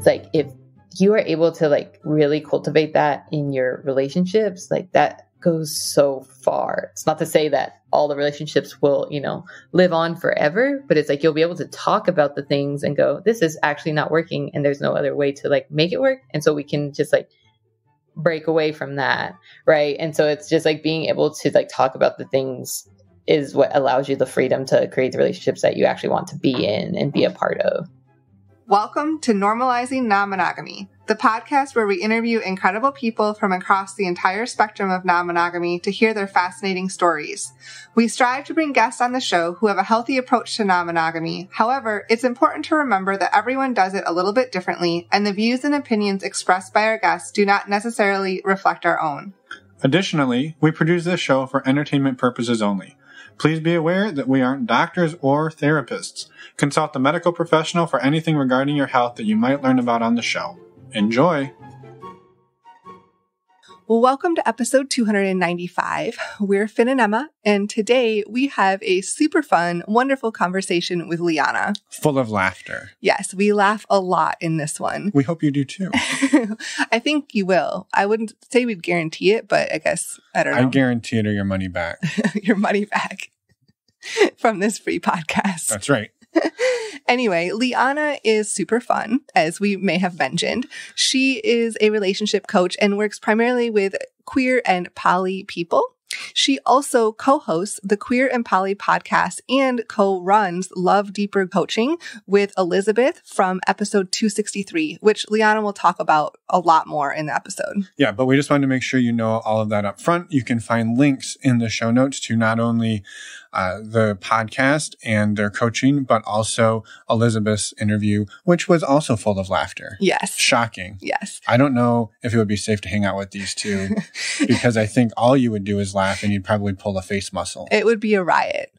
it's like, if you are able to like really cultivate that in your relationships, like that goes so far. It's not to say that all the relationships will, live on forever, but it's like you'll be able to talk about the things and go, this is actually not working and there's no other way to like make it work. And so we can just like break away from that, right? And so it's just like being able to like talk about the things is what allows you the freedom to create the relationships that you actually want to be in and be a part of. Welcome to Normalizing Non-Monogamy, the podcast where we interview incredible people from across the entire spectrum of non-monogamy to hear their fascinating stories. We strive to bring guests on the show who have a healthy approach to non-monogamy. However, it's important to remember that everyone does it a little bit differently, and the views and opinions expressed by our guests do not necessarily reflect our own. Additionally, we produce this show for entertainment purposes only. Please be aware that we aren't doctors or therapists. Consult a medical professional for anything regarding your health that you might learn about on the show. Enjoy! Well, welcome to episode 295. We're Finn and Emma, and today we have a super fun, wonderful conversation with Liana. Full of laughter. Yes, we laugh a lot in this one. We hope you do too. I think you will. I wouldn't say we'd guarantee it, but I guess, I don't know. I guarantee it or your money back. Your money back from this free podcast. That's right. Anyway, Liana is super fun, as we may have mentioned. She is a relationship coach and works primarily with queer and poly people. She also co-hosts the Queer and Poly podcast and co-runs Love Deeper Coaching with Elizabeth from episode 263, which Liana will talk about a lot more in the episode. Yeah, but we just wanted to make sure you know all of that up front. You can find links in the show notes to not only the podcast and their coaching, but also Elizabeth's interview, which was also full of laughter. Yes. Shocking. Yes. I don't know if it would be safe to hang out with these two because I think all you would do is laugh and you'd probably pull a face muscle. It would be a riot.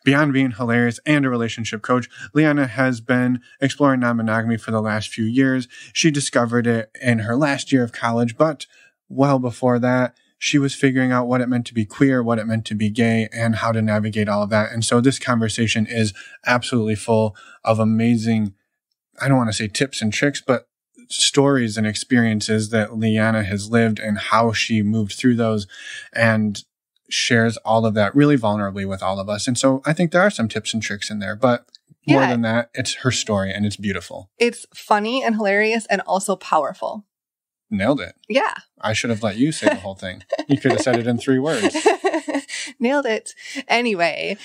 Beyond being hilarious and a relationship coach, Liana has been exploring non-monogamy for the last few years. She discovered it in her last year of college, but well before that, she was figuring out what it meant to be queer, what it meant to be gay, and how to navigate all of that. And so this conversation is absolutely full of amazing, I don't want to say tips and tricks, but stories and experiences that Liana has lived and how she moved through those and shares all of that really vulnerably with all of us. And so I think there are some tips and tricks in there, but more than that, it's her story and it's beautiful. It's funny and hilarious and also powerful. Nailed it. Yeah. I should have let you say the whole thing. You could have said it in 3 words. Nailed it. Anyway,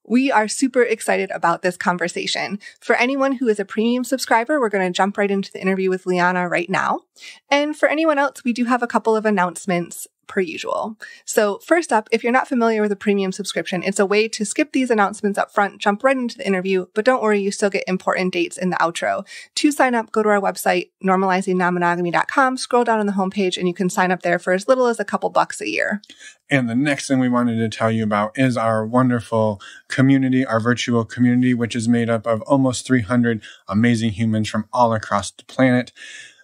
we are super excited about this conversation. For anyone who is a premium subscriber, we're going to jump right into the interview with Liana right now. And for anyone else, we do have a couple of announcements per usual. So first up, if you're not familiar with a premium subscription, it's a way to skip these announcements up front, jump right into the interview, but don't worry, you still get important dates in the outro. To sign up, go to our website, normalizingnonmonogamy.com, scroll down on the homepage, and you can sign up there for as little as a couple bucks a year. And the next thing we wanted to tell you about is our wonderful community, our virtual community, which is made up of almost 300 amazing humans from all across the planet.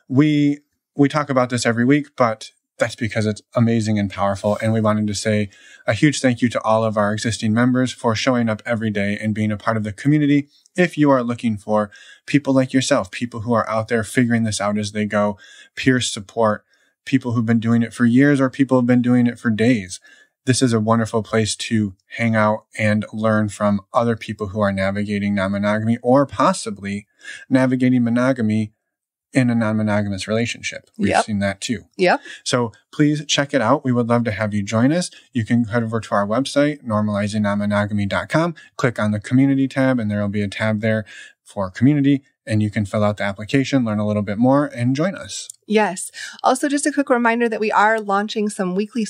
We talk about this every week, but that's because it's amazing and powerful. And we wanted to say a huge thank you to all of our existing members for showing up every day and being a part of the community. If you are looking for people like yourself, people who are out there figuring this out as they go, peer support, people who've been doing it for years or people who've been doing it for days, this is a wonderful place to hang out and learn from other people who are navigating non-monogamy or possibly navigating monogamy in a non-monogamous relationship. We've seen that too. Yep. So please check it out. We would love to have you join us. You can head over to our website, normalizingnonmonogamy.com, click on the community tab, and there will be a tab there for community, and you can fill out the application, learn a little bit more, and join us. Yes. Also, just a quick reminder that we are launching some weekly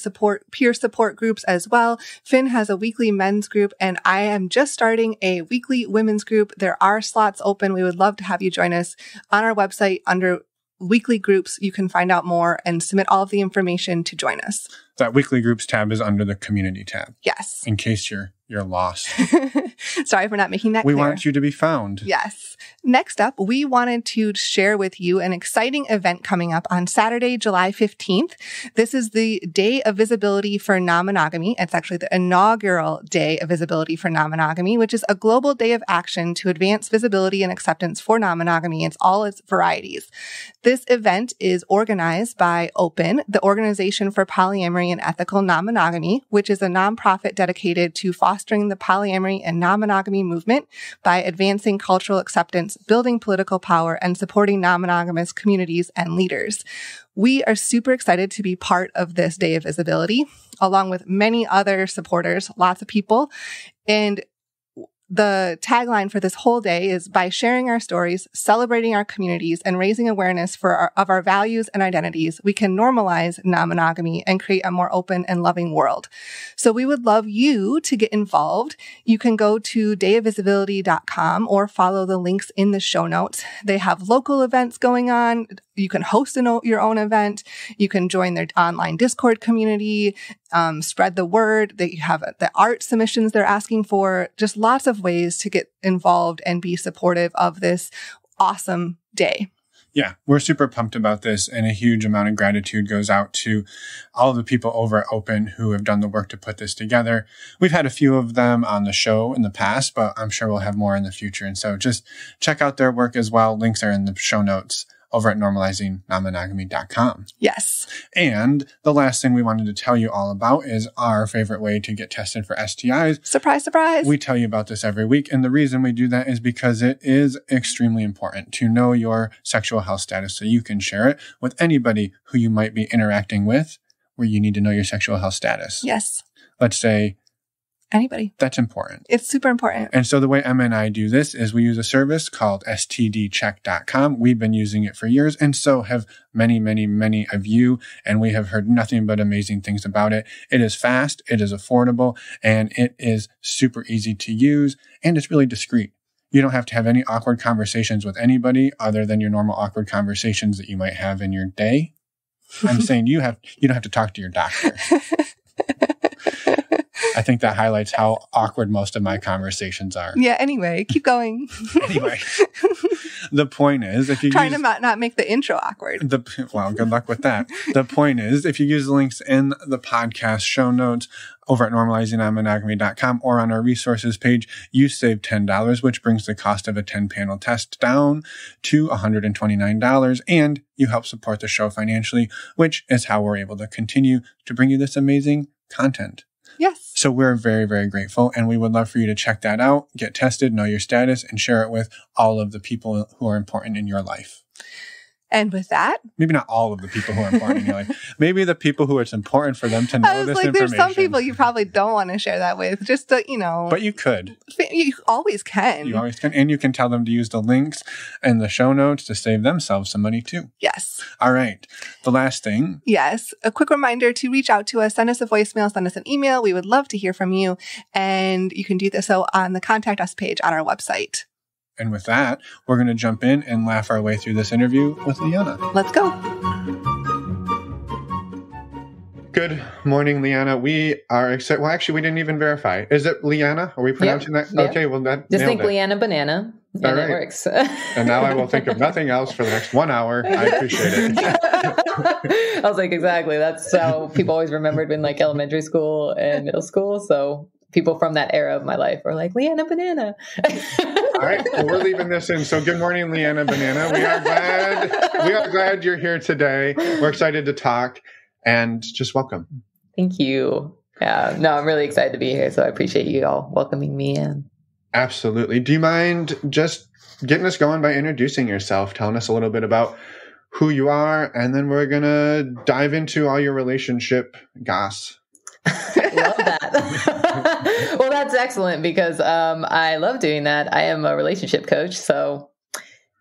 peer support groups as well. Finn has a weekly men's group, and I am just starting a weekly women's group. There are slots open. We would love to have you join us on our website under weekly groups. You can find out more and submit all of the information to join us. That weekly groups tab is under the community tab. Yes. In case you're lost. Sorry for not making that clear. We want you to be found. Yes. Next up, we wanted to share with you an exciting event coming up on Saturday, July 15th. This is the Day of Visibility for Non-Monogamy. It's actually the inaugural Day of Visibility for Non-Monogamy, which is a global day of action to advance visibility and acceptance for non-monogamy in all its varieties. This event is organized by OPEN, the Organization for Polyamory and Ethical Non-Monogamy, which is a nonprofit dedicated to fostering the polyamory and non-monogamy movement by advancing cultural acceptance, building political power, and supporting non-monogamous communities and leaders. We are super excited to be part of this Day of Visibility, along with many other supporters, lots of people. And the tagline for this whole day is, by sharing our stories, celebrating our communities, and raising awareness of our values and identities, we can normalize non-monogamy and create a more open and loving world. So we would love you to get involved. You can go to dayofvisibility.com or follow the links in the show notes. They have local events going on. You can host your own event. You can join their online Discord community, spread the word. They have the art submissions they're asking for. Just lots of ways to get involved and be supportive of this awesome day. Yeah, we're super pumped about this, and a huge amount of gratitude goes out to all of the people over at Open who have done the work to put this together. We've had a few of them on the show in the past, but I'm sure we'll have more in the future. And so just check out their work as well. Links are in the show notes over at normalizingnonmonogamy.com. Yes. And the last thing we wanted to tell you all about is our favorite way to get tested for STIs. Surprise, surprise. We tell you about this every week. And the reason we do that is because it is extremely important to know your sexual health status so you can share it with anybody who you might be interacting with, where you need to know your sexual health status. Yes. Let's say anybody. That's important. It's super important. And so the way Emma and I do this is we use a service called stdcheck.com. We've been using it for years, and so have many, many, many of you, and we have heard nothing but amazing things about it. It is fast, it is affordable, and it is super easy to use, and it's really discreet. You don't have to have any awkward conversations with anybody other than your normal awkward conversations that you might have in your day. I'm saying you don't have to talk to your doctor. I think that highlights how awkward most of my conversations are. Yeah, anyway, keep going. Anyway, the point is, if you trying to not make the intro awkward. Well, good luck with that. The point is, if you use the links in the podcast show notes over at normalizingnonmonogamy.com or on our resources page, you save $10, which brings the cost of a 10-panel test down to $129, and you help support the show financially, which is how we're able to continue to bring you this amazing content. Yes. So we're very, very grateful, and we would love for you to check that out, get tested, know your status, and share it with all of the people who are important in your life. And with that, maybe not all of the people who are important in your life. Maybe the people who it's important for them to know this information. There's some people you probably don't want to share that with, just to, But you could. You always can. You always can. And you can tell them to use the links in the show notes to save themselves some money too. Yes. All right. The last thing. Yes. A quick reminder to reach out to us. Send us a voicemail. Send us an email. We would love to hear from you. And you can do this on the Contact Us page on our website. And with that, we're going to jump in and laugh our way through this interview with Liana. Let's go. Good morning, Liana. We are excited. Well, actually, we didn't even verify. Is it Liana? Are we pronouncing that? Yep. Okay, well, that just think it. Liana Banana, and all right. It works. And now I will think of nothing else for the next 1 hour. I appreciate it. I was like, exactly. That's how people always remembered in like elementary school and middle school. So people from that era of my life were like, Liana Banana. All right. Well, we're leaving this in. So good morning, Liana Banana. We are glad you're here today. We're excited to talk, and just welcome. Thank you. Yeah. No, I'm really excited to be here. So I appreciate you all welcoming me in. Absolutely. Do you mind just getting us going by introducing yourself, telling us a little bit about who you are, and then we're going to dive into all your relationship goss. Love that. Well, that's excellent because I love doing that. I am a relationship coach, so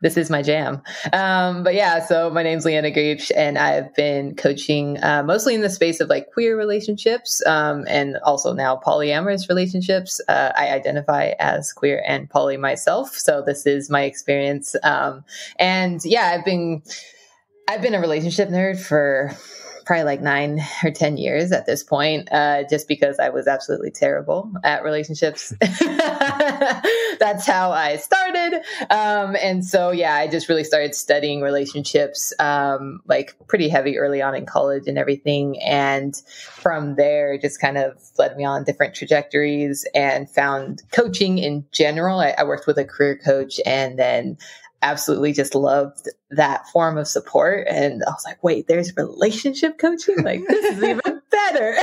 this is my jam. But yeah, so my name's Liana Griebsch, and I've been coaching mostly in the space of like queer relationships and also now polyamorous relationships. I identify as queer and poly myself, so this is my experience. And yeah, I've been a relationship nerd for probably like 9 or 10 years at this point, just because I was absolutely terrible at relationships. That's how I started. And so, yeah, I just really started studying relationships, like pretty heavy early on in college and everything. And from there, just kind of led me on different trajectories and found coaching in general. I worked with a career coach and then absolutely just loved that form of support. And I was like, wait, there's relationship coaching? Like, this is even better.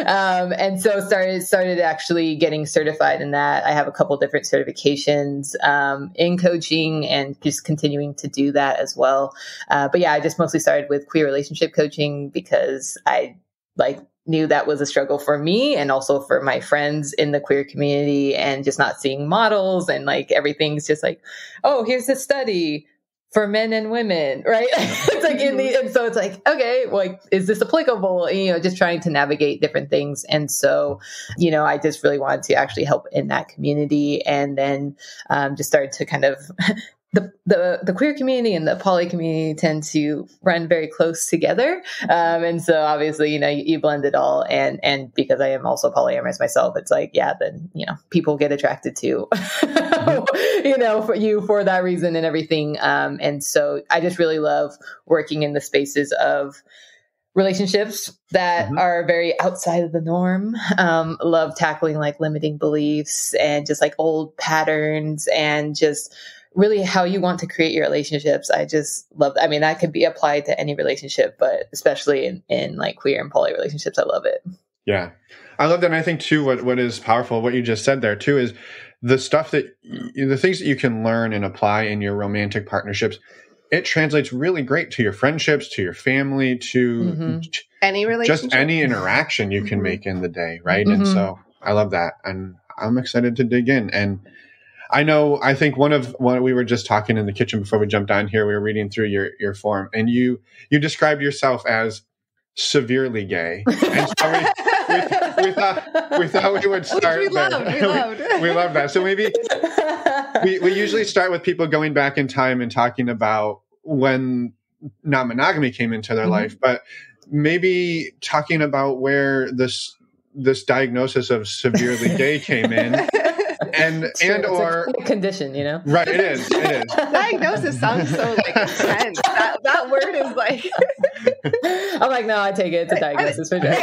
And so started actually getting certified in that. I have a couple different certifications in coaching and just continuing to do that as well. But yeah, I just mostly started with queer relationship coaching because I knew that was a struggle for me and also for my friends in the queer community, and just not seeing models and like everything's just like, oh, here's a study for men and women, right? It's like and so it's like, okay, like, is this applicable? Just trying to navigate different things. And so, I just really wanted to actually help in that community, and then just started to kind of the queer community and the poly community tend to run very close together. And so obviously, you blend it all. And because I am also polyamorous myself, it's like, yeah, then, people get attracted to, for that reason and everything. And so I just really love working in the spaces of relationships that are very outside of the norm. Love tackling like limiting beliefs and just like old patterns and just really how you want to create your relationships. I just love that. I mean, that could be applied to any relationship, but especially in like queer and poly relationships, I love it. Yeah. I love that. And I think too, what is powerful, what you just said there too, is the stuff the things that you can learn and apply in your romantic partnerships. It translates really great to your friendships, to your family, to any relationship, just any interaction you can make in the day. Right. And so I love that. And I'm excited to dig in. And I think one we were just talking in the kitchen before we jumped on here, we were reading through your form, and you described yourself as severely gay. And so we thought we would start we loved. We love that. So maybe we usually start with people going back in time and talking about when non-monogamy came into their life, but maybe talking about where this diagnosis of severely gay came in. Or a condition, Right, it is. Diagnosis sounds so like intense. That word is like I'm like, no, I take it. It's a diagnosis for sure.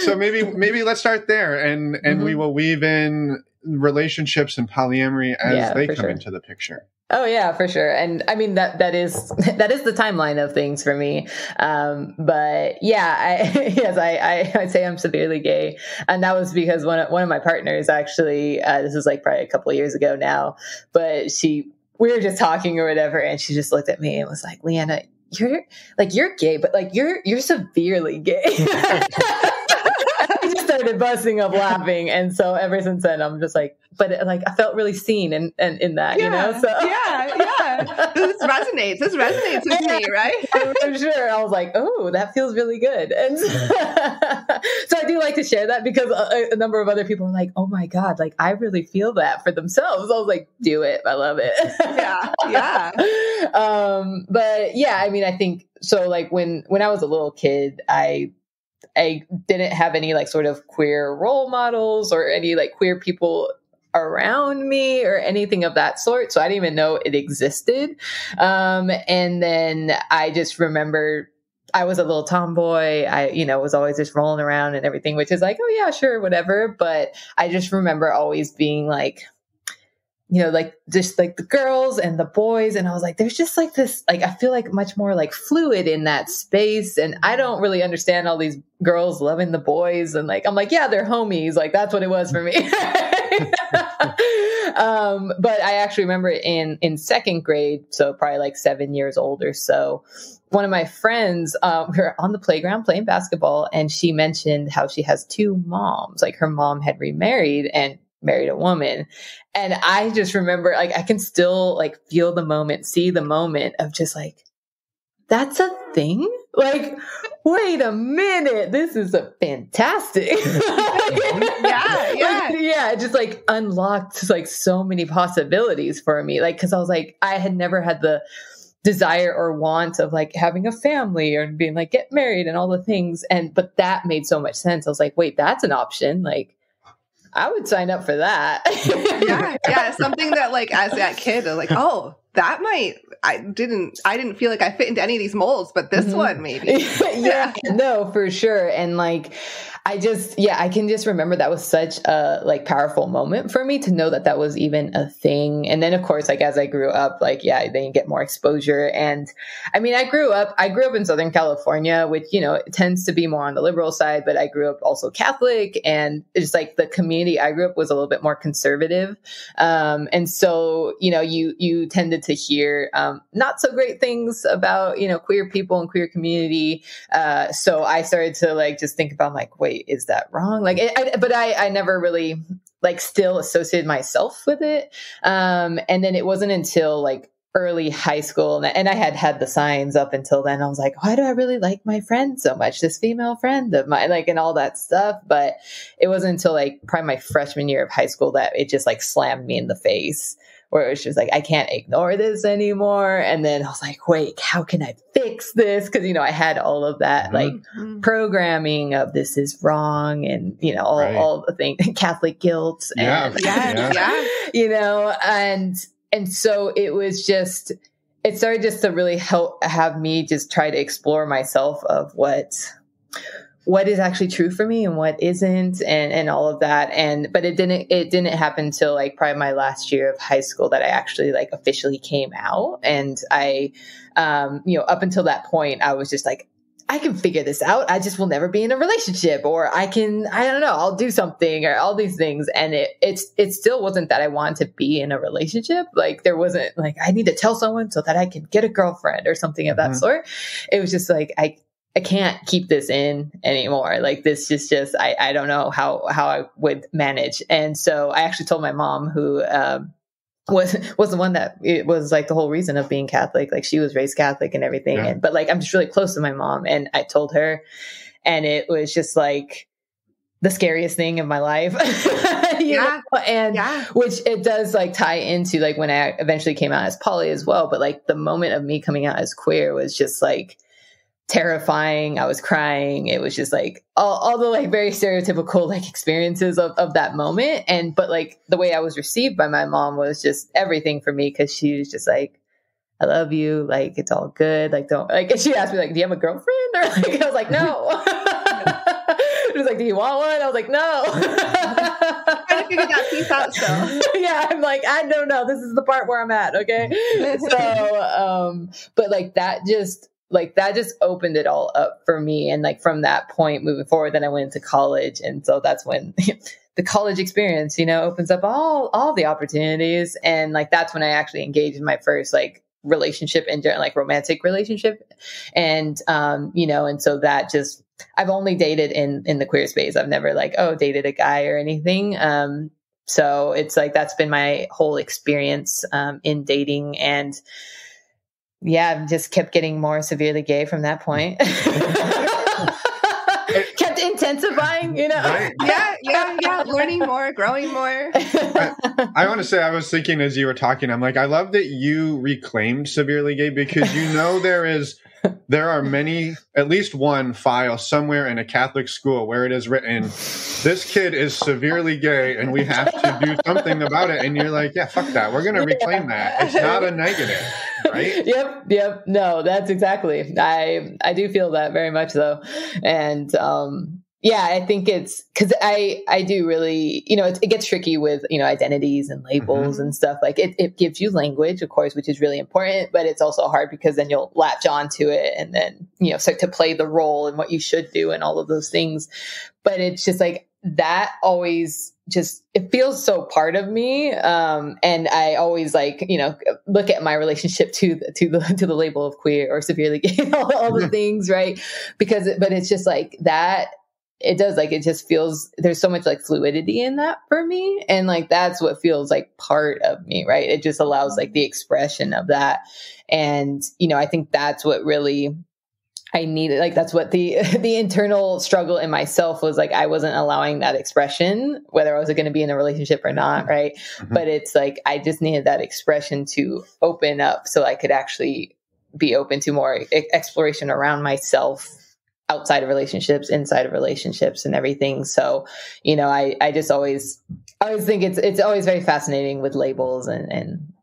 So maybe let's start there, and we will weave in relationships and polyamory as they come into the picture. Oh yeah, for sure. And I mean, that is the timeline of things for me. But yeah, I'd say I'm severely gay. And that was because one of my partners actually, this is like probably a couple of years ago now, but we were just talking or whatever. And she just looked at me and was like, Liana, you're gay, but like, you're severely gay. I just started busting up laughing. And so ever since then, I'm just like, but like, I felt really seen in that, So yeah. This resonates with me, right? For sure. I was like, oh, that feels really good. And so I do like to share that because a number of other people are like, oh my God, like I really feel that for themselves. I was like, do it. I love it. Yeah. But yeah, I mean, I think so like when I was a little kid, I didn't have any like sort of queer role models or any like queer people around me or anything of that sort. So I didn't even know it existed. And then I just remember I was a little tomboy. I, was always just rolling around and everything, which is like, oh yeah, sure, whatever. But I just remember always being like, like just like the girls and the boys. And I was like, there's just like this, like, I feel like much more like fluid in that space. And I don't really understand all these girls loving the boys. And like, I'm like, yeah, they're homies. Like that's what it was for me. But I actually remember in second grade, so probably like 7 years old or so, one of my friends, we were on the playground playing basketball, and she mentioned how she has two moms. Like her mom had remarried and married a woman. And I just remember, like, I can still like feel the moment, see the moment of just like, that's a thing? Like, wait a minute, this is a fantastic. Yeah. It just like unlocked like so many possibilities for me. Like, cause I was like, I had never had the desire or want of like having a family or being like, get married and all the things. But that made so much sense. I was like, wait, that's an option. Like, I would sign up for that. Yeah. Something that like, as that kid, like, oh, that might, I didn't feel like I fit into any of these molds, but this one maybe. Yeah, no, for sure. And like, I can just remember that was such a like powerful moment for me to know that that was even a thing. And then of course, like as I grew up, like, yeah, then you get more exposure. And I mean, I grew up in Southern California, which, you know, it tends to be more on the liberal side, but I grew up also Catholic, and it's like the community I grew up was a little bit more conservative. And so, you know, you tended to hear, not so great things about, you know, queer people and queer community. So I started to like, just think about like, wait, is that wrong? Like, but I never really like still associated myself with it. And then it wasn't until like early high school, and I had the signs up until then. I was like, why do I really like my friend so much? This female friend of mine, like, and all that stuff. But it wasn't until like probably my freshman year of high school that it just like slammed me in the face, where it was just like, I can't ignore this anymore. And then I was like, wait, how can I fix this? Because, you know, I had all of that like programming of this is wrong, and, you know, all the things, Catholic guilt, and you know, and so it was just, it started just to really have me just try to explore myself of what is actually true for me and what isn't, and all of that. But it didn't happen until like probably my last year of high school that I actually like officially came out. And I, you know, up until that point, I was just like, I can figure this out. I just will never be in a relationship, or I don't know, I'll do something, or all these things. And it still wasn't that I wanted to be in a relationship. Like there wasn't like, I need to tell someone so that I can get a girlfriend or something of that sort. It was just like, I can't keep this in anymore. Like this is just, I don't know how I would manage. And so I actually told my mom, who, was the one that it was like the whole reason of being Catholic. Like she was raised Catholic and everything. But like, I'm just really close to my mom, and I told her, and it was just like the scariest thing of my life. you know? And which it does like tie into like when I eventually came out as poly as well. But like the moment of me coming out as queer was just like terrifying. I was crying. It was just like all the like very stereotypical like experiences of that moment. But like the way I was received by my mom was just everything for me, because she was just like, I love you. Like, it's all good. Like, don't like, and she asked me like, do you have a girlfriend? Or like, I was like, no. She was like, do you want one? I was like, no. Trying to figure that piece out still. Yeah, I'm like, I don't know. This is the part where I'm at. Okay. So, but like that just opened it all up for me. And like from that point moving forward, then I went to college. And so that's when the college experience, you know, opens up all the opportunities. And like, that's when I actually engaged in my first like relationship, and like romantic relationship. And, you know, and so that just, I've only dated in the queer space. I've never like, dated a guy or anything. So it's like, that's been my whole experience, in dating. And yeah, I've just kept getting more severely gay from that point. Kept intensifying, you know? Right. Yeah. Learning more, growing more. I want to say, I was thinking as you were talking, I'm like, I love that you reclaimed severely gay, because you know there are many, at least one file somewhere in a Catholic school where it is written, this kid is severely gay and we have to do something about it. And you're like, yeah, fuck that. We're going to reclaim that. It's not a negative, right? Yep. No, that's exactly. I do feel that very much so. And, yeah, I think it's because I do really, you know, it gets tricky with, you know, identities and labels and stuff. Like it gives you language, of course, which is really important, but it's also hard because then you'll latch onto it and then, you know, start to play the role and what you should do and all of those things. But it's just like that always just, it feels so part of me. And I always like, you know, look at my relationship to the label of queer or severely gay, all the things, right? But it's just like that. It does, like, it just feels, there's so much like fluidity in that for me. And like, that's what feels like part of me, right? It just allows like the expression of that. And, you know, I think that's what really I needed. Like, that's what the internal struggle in myself was like, I wasn't allowing that expression, whether I was going to be in a relationship or not. Right. But it's like, I just needed that expression to open up so I could actually be open to more exploration around myself outside of relationships, inside of relationships and everything. So, I just always think it's always very fascinating with labels and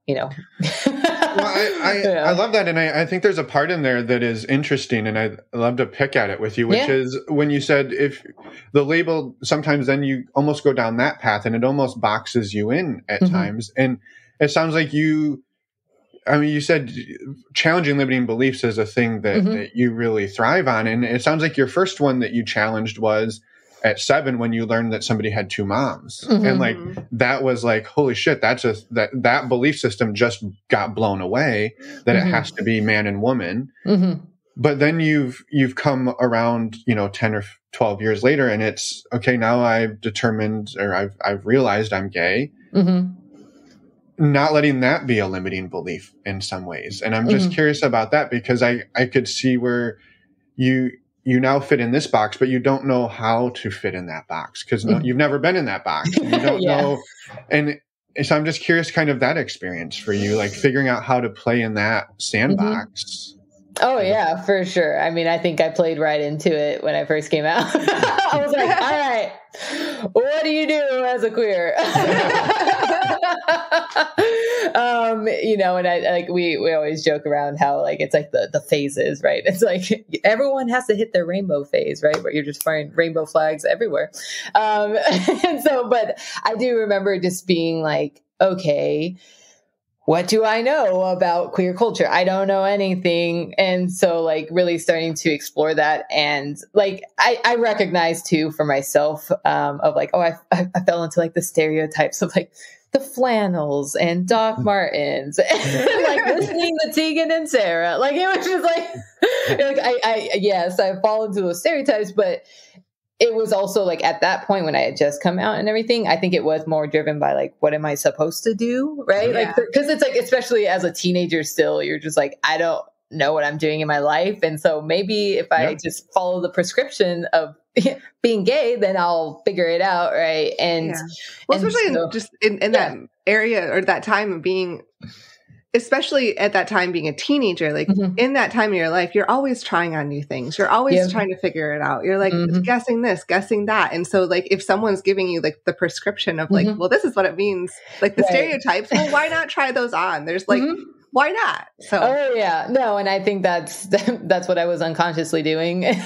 Well, I love that. And I think there's a part in there that is interesting, and I'd love to pick at it with you, which is when you said if the label, sometimes then you almost go down that path and it almost boxes you in at times. And it sounds like you said challenging limiting beliefs is a thing that you really thrive on. And it sounds like your first one that you challenged was at 7 when you learned that somebody had 2 moms. And like, that was like, holy shit, that belief system just got blown away, that it has to be man and woman. But then you've come around, 10 or 12 years later, and it's okay. Now I've determined, or I've realized I'm gay. Not letting that be a limiting belief in some ways. And I'm just curious about that, because I could see where you now fit in this box, but you don't know how to fit in that box because you've never been in that box. You don't know. And so I'm just curious kind of that experience for you, like figuring out how to play in that sandbox. Oh yeah, for sure. I mean, I think I played right into it when I first came out. I was like, all right, what do you do as a queer? And I like, we always joke around how like, it's like the phases, right? It's like everyone has to hit their rainbow phase, right? Where you're just firing rainbow flags everywhere. And so, but I do remember just being like, okay, what do I know about queer culture? I don't know anything. And so like really starting to explore that. And like, I recognize too for myself, of like, oh, I fell into like the stereotypes of like the flannels and Doc Martens and like listening to Tegan and Sarah. Like it was just like, yes, I fall into those stereotypes, but it was also like at that point when I had just come out and everything, I think it was more driven by like, what am I supposed to do? Right. Yeah. Like, cause it's like, especially as a teenager still, you're just like, I don't know what I'm doing in my life. And so maybe if I just follow the prescription of being gay, then I'll figure it out. Right. And, well, especially in that area or that time of being, especially at that time being a teenager, like in that time of your life, you're always trying on new things. You're always trying to figure it out. You're like guessing this, guessing that. And so like, if someone's giving you like the prescription of like, well, this is what it means, like the stereotypes, well, why not try those on? There's like, why not? So, oh yeah, no. And I think that's what I was unconsciously doing, and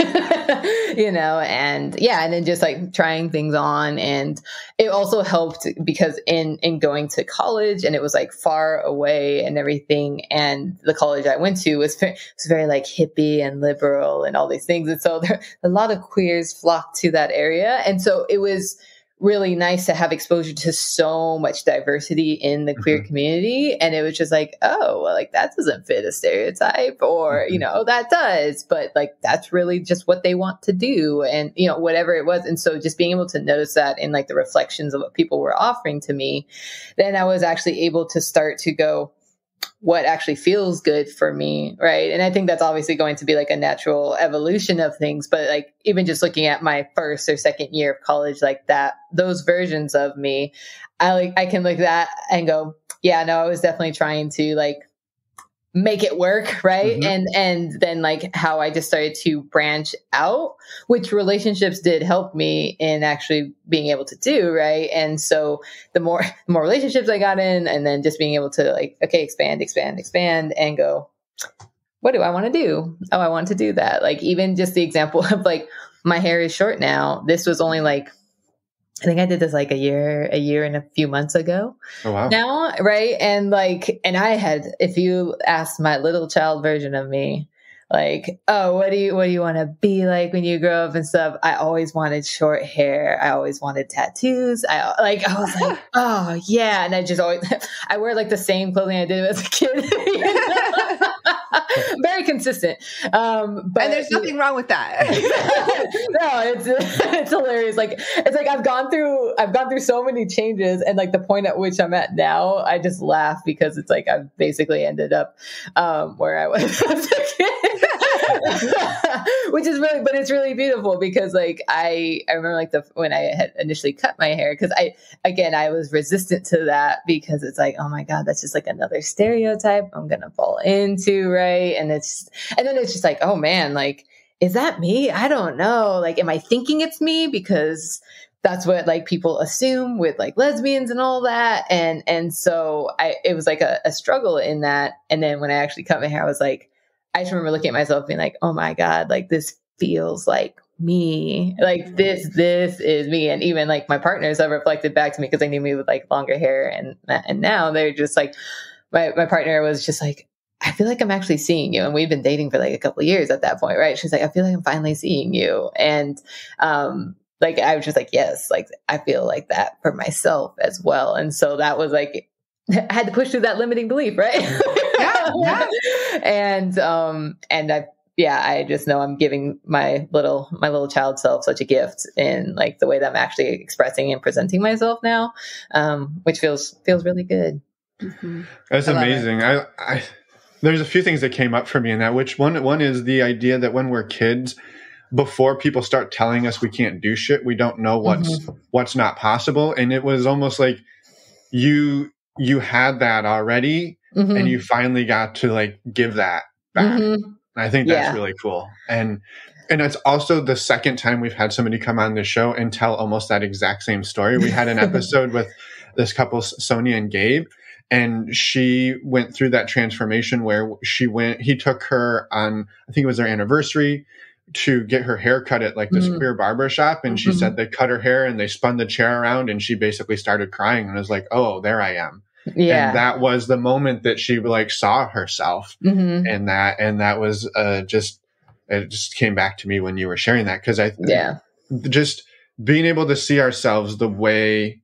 then just like trying things on. And it also helped because in going to college, and it was like far away and everything. And the college I went to was very like hippie and liberal and all these things. And so a lot of queers flocked to that area. And so it was really nice to have exposure to so much diversity in the queer community. And it was just like, oh, well, like that doesn't fit a stereotype, or, that does, but like, that's really just what they want to do. And, whatever it was. And so just being able to notice that in like the reflections of what people were offering to me, then I was actually able to start to go, what actually feels good for me. Right. And I think that's obviously going to be like a natural evolution of things, but like even just looking at my first or second year of college, like that, those versions of me, I can look at that and go, yeah, no, I was definitely trying to like make it work. Right. And then like how I just started to branch out, which relationships did help me in actually being able to do. Right. And so the more relationships I got in, and then just being able to like, okay, expand and go, what do I want to do? Oh, I want to do that. Like even just the example of like, my hair is short now. This was only like, I think I did this like a year and a few months ago. Oh, wow. Now, right? And like, and I had, if you asked my little child version of me, like, oh, what do you want to be like when you grow up and stuff? I always wanted short hair. I always wanted tattoos. I was like, oh yeah. And I just always, I wear like the same clothing I did as a kid. Very consistent. But and there's nothing wrong with that. No, it's hilarious. Like, it's like I've gone through so many changes, and like the point at which I'm at now, I just laugh because it's like I've basically ended up where I was as a kid. which is really, but it's really beautiful because like, I remember like when I had initially cut my hair, cause I was resistant to that because it's like, oh my God, that's just like another stereotype I'm going to fall into. Right. And then it's just like, oh man, like, is that me? I don't know. Like, am I thinking it's me? Because that's what like people assume with like lesbians and all that. And so it was like a struggle in that. And then when I actually cut my hair, I was like, I just remember looking at myself being like, oh my God, like this feels like me. Like this is me. And even like my partners have reflected back to me because they knew me with like longer hair. And now they're just like, my partner was just like, I feel like I'm actually seeing you. And we've been dating for like a couple of years at that point, right? She's like, I feel like I'm finally seeing you. And, like, I was just like, yes, like, I feel like that for myself as well. And so that was like, I had to push through that limiting belief, right? Yeah. And I just know I'm giving my little child self such a gift in like the way that I'm actually expressing and presenting myself now, which feels really good. Mm-hmm. That's amazing. There's a few things that came up for me in that, which one is the idea that when we're kids, before people start telling us we can't do shit, we don't know what's not possible. And it was almost like you had that already and you finally got to like give that back. I think that's really cool. And it's also the second time we've had somebody come on this show and tell almost that exact same story. We had an episode with this couple, Sonia and Gabe, and she went through that transformation where he took her on, I think it was their anniversary, to get her hair cut at like this queer barber shop. And she said they cut her hair and they spun the chair around and she basically started crying and was like, oh, there I am. Yeah. And that was the moment that she like saw herself. And that was it just came back to me when you were sharing that. Cause just being able to see ourselves the way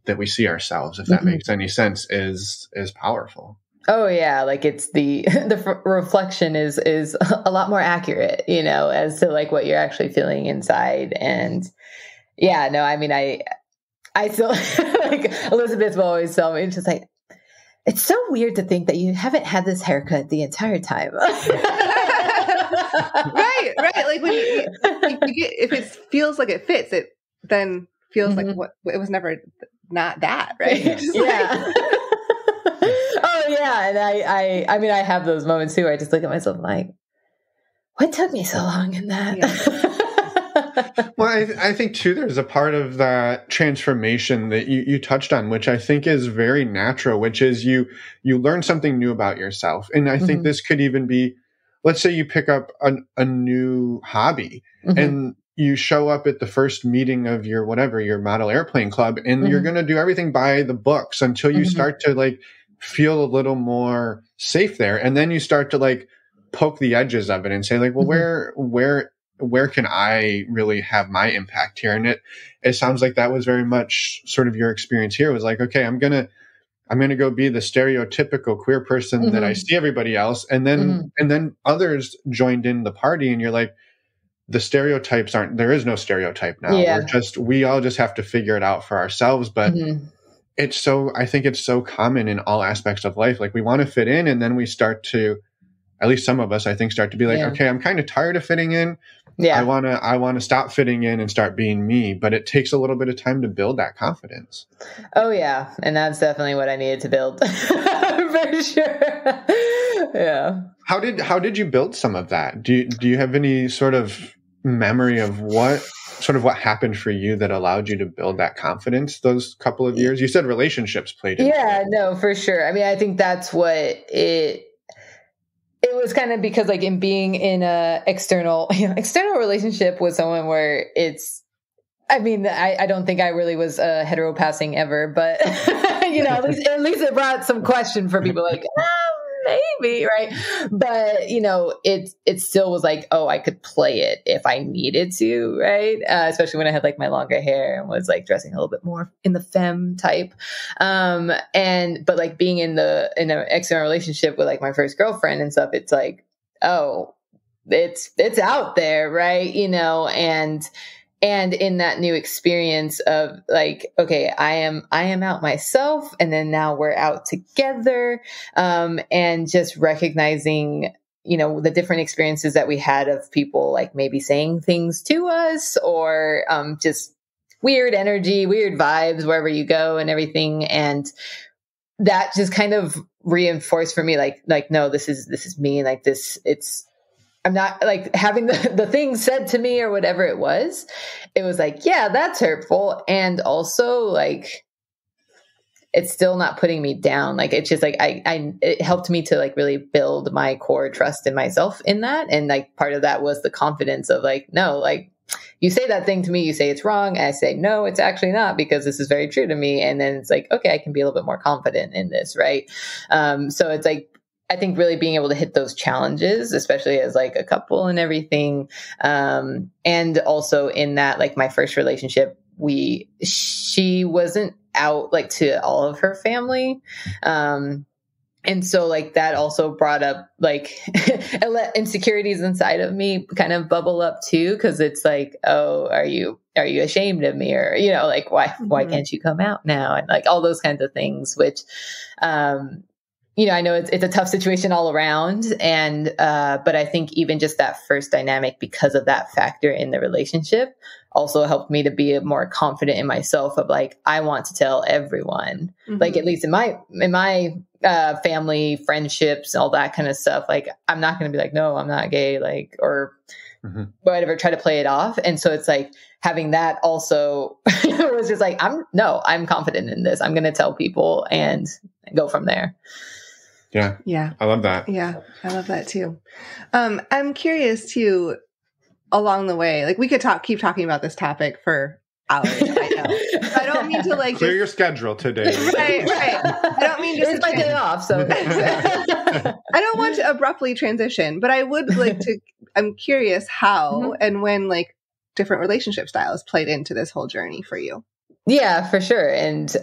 that we see ourselves, if that makes any sense, is powerful. Oh yeah, like it's the reflection is a lot more accurate, you know, as to like what you're actually feeling inside. And yeah, no, I mean, I still like Elizabeth will always tell me, it's just like, it's so weird to think that you haven't had this haircut the entire time. Right. Like when you get, if it feels like it fits, it then feels like what it was never not that, right? Yeah. Oh yeah, and I mean, I have those moments too where I just look at myself like, what took me so long in that? Yeah. Well, I think too, there's a part of that transformation that you touched on, which I think is very natural, which is you learn something new about yourself. And I think this could even be, let's say you pick up a new hobby and you show up at the first meeting of your model airplane club, and you're going to do everything by the books until you start to like feel a little more safe there. And then you start to like poke the edges of it and say like, well, where can I really have my impact here? And it sounds like that was very much sort of your experience here. It was like, okay, I'm going to go be the stereotypical queer person that I see everybody else. And then others joined in the party, and you're like, the stereotypes there is no stereotype now. Yeah. We all just have to figure it out for ourselves. But I think it's so common in all aspects of life. Like we want to fit in, and then we start to, at least some of us, I think, start to be like, okay, I'm kind of tired of fitting in. Yeah. I want to stop fitting in and start being me, but it takes a little bit of time to build that confidence. Oh yeah. And that's definitely what I needed to build for sure. Yeah. How did you build some of that? Do you have any sort of memory of what happened for you that allowed you to build that confidence those couple of years? You said relationships played into it. No, for sure. I mean, I think that's what it was kind of, because like in being in a external relationship with someone where I don't think I really was hetero passing ever, but you know, at least it brought some question for people like, maybe, right? But you know, it still was like, oh, I could play it if I needed to, right? Especially when I had like my longer hair and was like dressing a little bit more in the femme type. But like being in an external relationship with like my first girlfriend and stuff, it's like, oh, it's out there, right? You know, and in that new experience of like, okay, I am out myself, and then now we're out together, and just recognizing, the different experiences that we had of people like maybe saying things to us or just weird energy, weird vibes wherever you go and everything. And that just kind of reinforced for me, like, no, this is me. Like I'm not like having the thing said to me or whatever it was. It was like, yeah, that's hurtful. And also like, it's still not putting me down. Like, it's just like, it helped me to like really build my core trust in myself in that. And like, part of that was the confidence of like, no, like you say that thing to me, you say it's wrong. And I say, no, it's actually not, because this is very true to me. And then it's like, okay, I can be a little bit more confident in this. Right. So it's like, I think really being able to hit those challenges, especially as like a couple and everything. And also in that, like my first relationship, she wasn't out like to all of her family. And so like that also brought up like insecurities inside of me kind of bubble up too. Cause it's like, oh, are you ashamed of me? Or, like why can't you come out now? And like all those kinds of things, which, I know it's a tough situation all around. And, but I think even just that first dynamic, because of that factor in the relationship, also helped me to be more confident in myself of like, I want to tell everyone, like, at least in my family, friendships, all that kind of stuff. Like, I'm not going to be like, no, I'm not gay, like, or whatever, try to play it off. And so it's like having that also was just like, I'm confident in this. I'm going to tell people and go from there. Yeah. Yeah. I love that. Yeah. I love that too. I'm curious too, along the way, like we could keep talking about this topic for hours. I know. I don't mean to like clear your schedule today. Right. I don't mean just it's my day off. So I don't want to abruptly transition, but I would like to, I'm curious how and when like different relationship styles played into this whole journey for you. Yeah, for sure. And,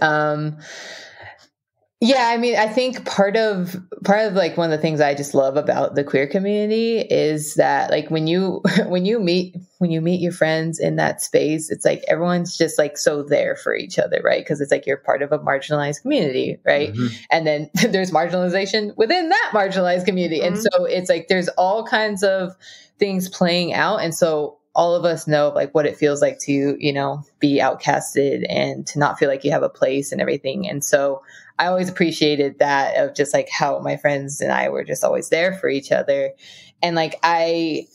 yeah, I mean, I think part of like one of the things I just love about the queer community is that like when you meet your friends in that space, it's like everyone's just like so there for each other, right? Because it's like you're part of a marginalized community, right? And then there's marginalization within that marginalized community, and so it's like there's all kinds of things playing out, and so all of us know like what it feels like to be outcasted and to not feel like you have a place and everything, and so I always appreciated that of just like how my friends and I were just always there for each other. And like, I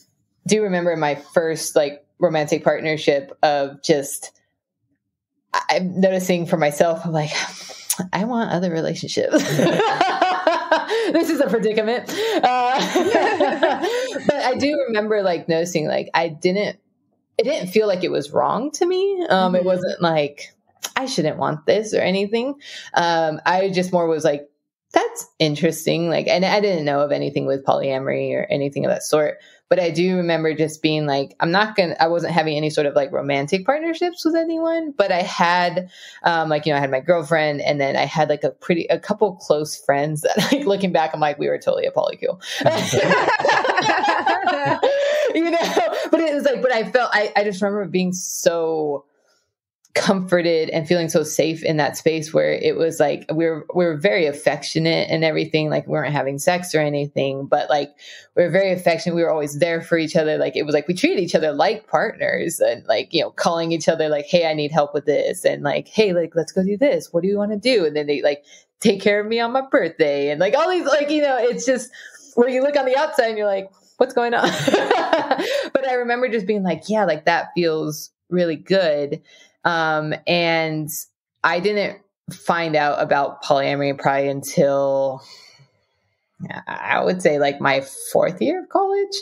do remember my first like romantic partnership of just, I'm noticing for myself, I'm like, I want other relationships. This is a predicament. But I do remember like noticing, like, it didn't feel like it was wrong to me. It wasn't like, I shouldn't want this or anything. I just more was like, that's interesting. Like, and I didn't know of anything with polyamory or anything of that sort, but I do remember just being like, I wasn't having any sort of like romantic partnerships with anyone, but I had, I had my girlfriend, and then I had like a couple close friends that like looking back, I'm like, we were totally a polycule. But it was like, but I felt, I just remember being so comforted and feeling so safe in that space where it was like we were very affectionate and everything. Like, we weren't having sex or anything, but like we were very affectionate. We were always there for each other. Like, it was like we treated each other like partners, and like, calling each other like, hey, I need help with this, and like, hey, like, let's go do this. What do you want to do? And then they like take care of me on my birthday, and like all these, like, it's just where you look on the outside and you're like, what's going on? But I remember just being like, yeah, like that feels really good. And I didn't find out about polyamory probably until I would say like my fourth year of college.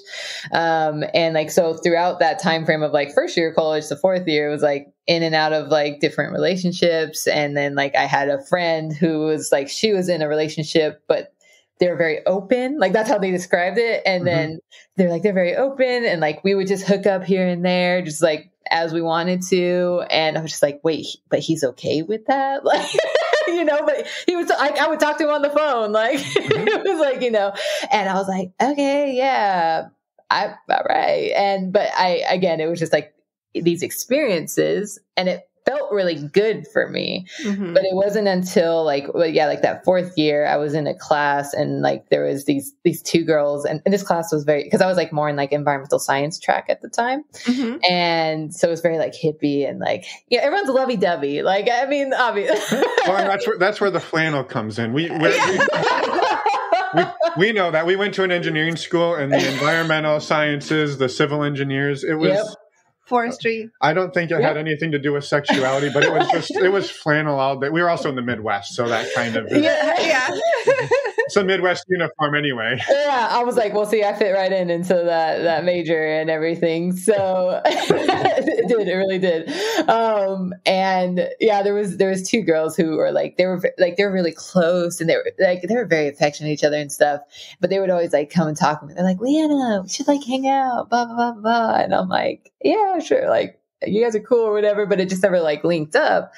And like, so throughout that time frame of like first year of college to fourth year, it was like in and out of like different relationships. And then like I had a friend who was like, she was in a relationship, but they're very open. Like, that's how they described it. And then they're very open, and like we would just hook up here and there, just like as we wanted to. And I was just like, wait, but he's okay with that? Like, but he was like, I would talk to him on the phone. Like, it was like, and I was like, okay, yeah, all right. But again, it was just like these experiences, and felt really good for me. But it wasn't until like that fourth year I was in a class and like there was these two girls and this class was because I was like more in like environmental science track at the time. And so it was very like hippie and like, everyone's lovey-dovey. Like, I mean, obviously. Well, and that's where the flannel comes in. We know that. We went to an engineering school and the environmental sciences, the civil engineers, it was forestry. I don't think it had anything to do with sexuality, but it was flannel all day. We were also in the Midwest, so that kind of it's a Midwest uniform anyway. Yeah, I was like, well, see, I fit right into that major and everything. So it really did. And yeah, there was two girls who were like they were really close and they were very affectionate to each other and stuff. But they would always like come and talk to me. They're like, Liana, we should like hang out, blah blah blah blah. And I'm like, yeah, sure, like you guys are cool or whatever. But it just never like linked up.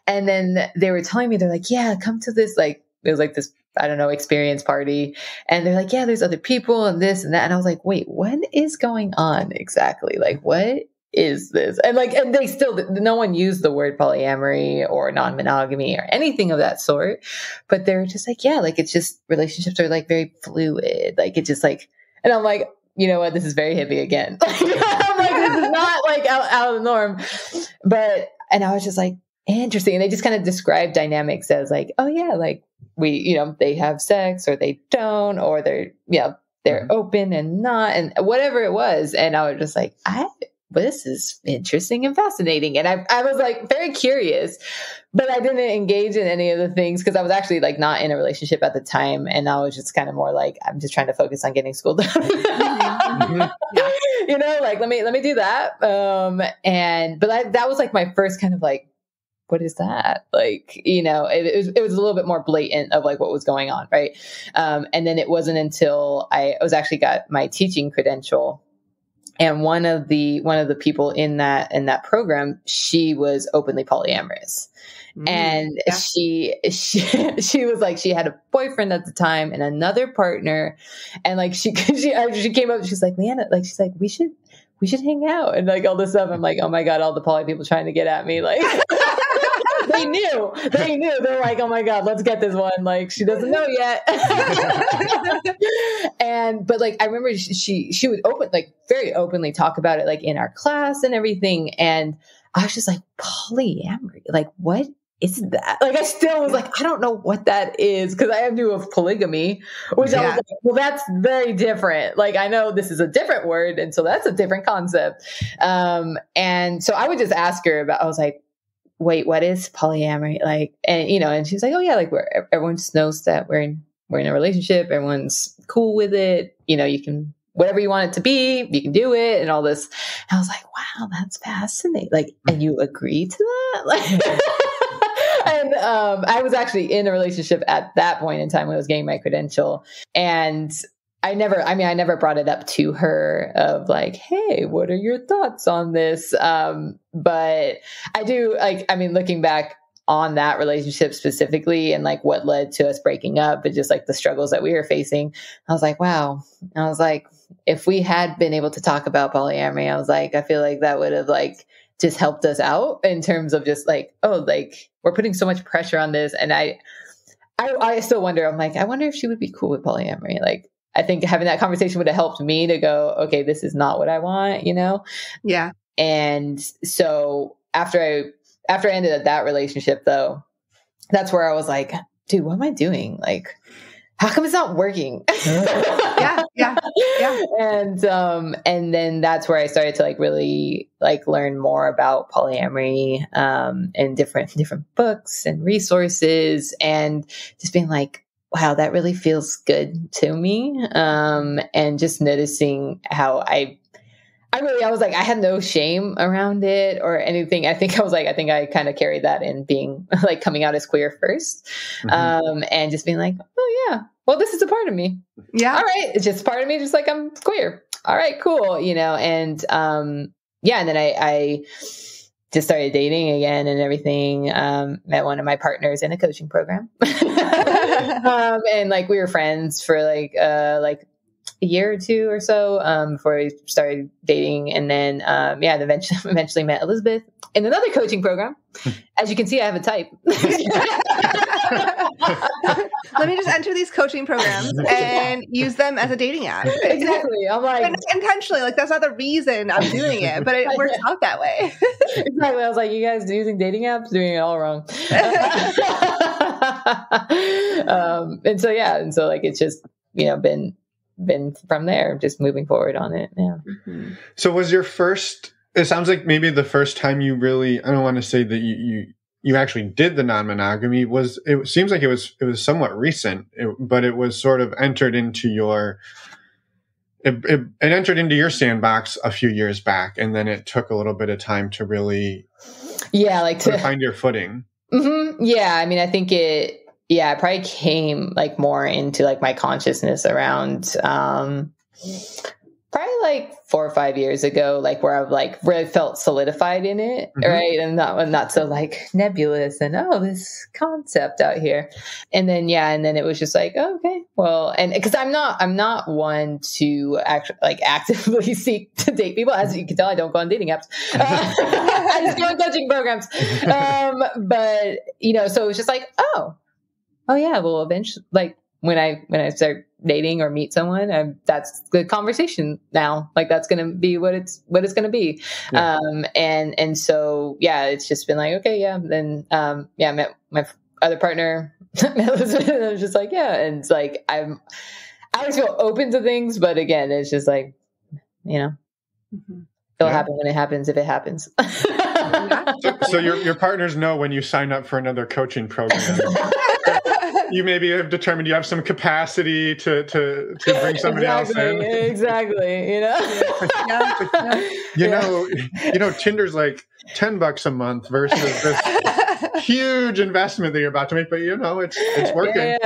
And then they were telling me, they're like, yeah, come to this like it was like this. I don't know, experience party. And they're like, yeah, there's other people and this and that. And I was like, wait, what is going on exactly? Like, what is this? And like, and they still, no one used the word polyamory or non-monogamy or anything of that sort. But they're just like, yeah, like, it's just relationships are like very fluid. Like, it's just like, and I'm like, you know what? This is very hippie again. I'm like, this is not like out of the norm. And I was just like, interesting. And they just kind of describe dynamics as like, oh yeah, like, they have sex or they don't, or they're open and not, and whatever it was. And I was just like, this is interesting and fascinating. And I was like very curious, but I didn't engage in any of the things because I was actually like not in a relationship at the time. And I was just kind of more like, I'm just trying to focus on getting school done. Like, let me do that. But that was like my first kind of like, what is that? Like, it was a little bit more blatant of like what was going on. Right. And then it wasn't until I was actually got my teaching credential. And one of the people in that program, she was openly polyamorous. And she was like, she had a boyfriend at the time and another partner. And like, she came up, she's like, Liana, like, she's like, we should hang out and like all this stuff. I'm like, oh my God, all the poly people trying to get at me. Like, they knew. They're like, oh my God, let's get this one. Like, she doesn't know yet. But like, I remember she would very openly talk about it, like in our class and everything. And I was just like, polyamory, like, what is that? Like, I still was like, I don't know what that is. Cause I knew of polygamy, which I was like, well, that's very different. Like, I know this is a different word. And so that's a different concept. And so I would just ask her I was like, wait, what is polyamory? Like, and she's like, oh yeah, like everyone just knows that we're in a relationship. Everyone's cool with it. You can, whatever you want it to be, you can do it and all this. And I was like, wow, that's fascinating. Like, and you agree to that? Like, and I was actually in a relationship at that point in time when I was getting my credential. And I never brought it up to her of like, hey, what are your thoughts on this? But I do looking back on that relationship specifically and like what led to us breaking up, but just like the struggles that we were facing, I was like, wow. I was like, if we had been able to talk about polyamory, I was like, I feel like that would have like just helped us out in terms of just like, oh, like we're putting so much pressure on this. And I still wonder, I'm like, I wonder if she would be cool with polyamory. Like, I think having that conversation would have helped me to go, okay, this is not what I want, Yeah. And so after I ended that relationship though, that's where I was like, dude, what am I doing? Like, how come it's not working? Yeah. And then that's where I started to like really like learn more about polyamory, and different books and resources and just being like, wow, that really feels good to me. And just noticing how I was like, I had no shame around it or anything. I think I kind of carried that in being like coming out as queer first. And just being like, oh yeah, well, this is a part of me. Yeah. All right. It's just part of me. Just like I'm queer. All right, cool. And, and then I just started dating again and everything. Met one of my partners in a coaching program. And like, we were friends for like a year or two or so, before we started dating. And then, eventually met Elizabeth in another coaching program. As you can see, I have a type. Let me just enter these coaching programs and use them as a dating app. Exactly. I'm like, and intentionally, like that's not the reason I'm doing it, but it works out that way. Exactly. I was like, you guys using dating apps, doing it all wrong. And so like it's just been from there, just moving forward on it. Yeah. Mm-hmm. So was your first? It sounds like maybe the first time you really, I don't want to say that you actually did the non-monogamy, it seems like it was somewhat recent, but it was sort of entered into your, it entered into your sandbox a few years back, and then it took a little bit of time to really, to find your footing. Mm-hmm. Yeah. I mean, I think it probably came like more into like my consciousness around, probably like 4 or 5 years ago, like where I've like really felt solidified in it, mm-hmm. right? And not so like nebulous and this concept out here. And then it was just like, oh, okay, well, and because I'm not one to actually like actively seek to date people. As you can tell, I don't go on dating apps. I just go on coaching programs. But so it was just like, oh yeah, well, eventually, like when I start dating or meet someone, that's the conversation now. Like that's going to be what it's going to be. Yeah. And so, it's just been like, okay, yeah. Then, I met my other partner, Elizabeth, and I was just like, yeah. And it's like, I always feel open to things, but again, it's just like, mm-hmm. It'll happen when it happens, if it happens. So your partners know when you sign up for another coaching program. You maybe have determined you have some capacity to bring somebody else in. Exactly. Tinder's like $10 a month versus this huge investment that you're about to make, but it's working.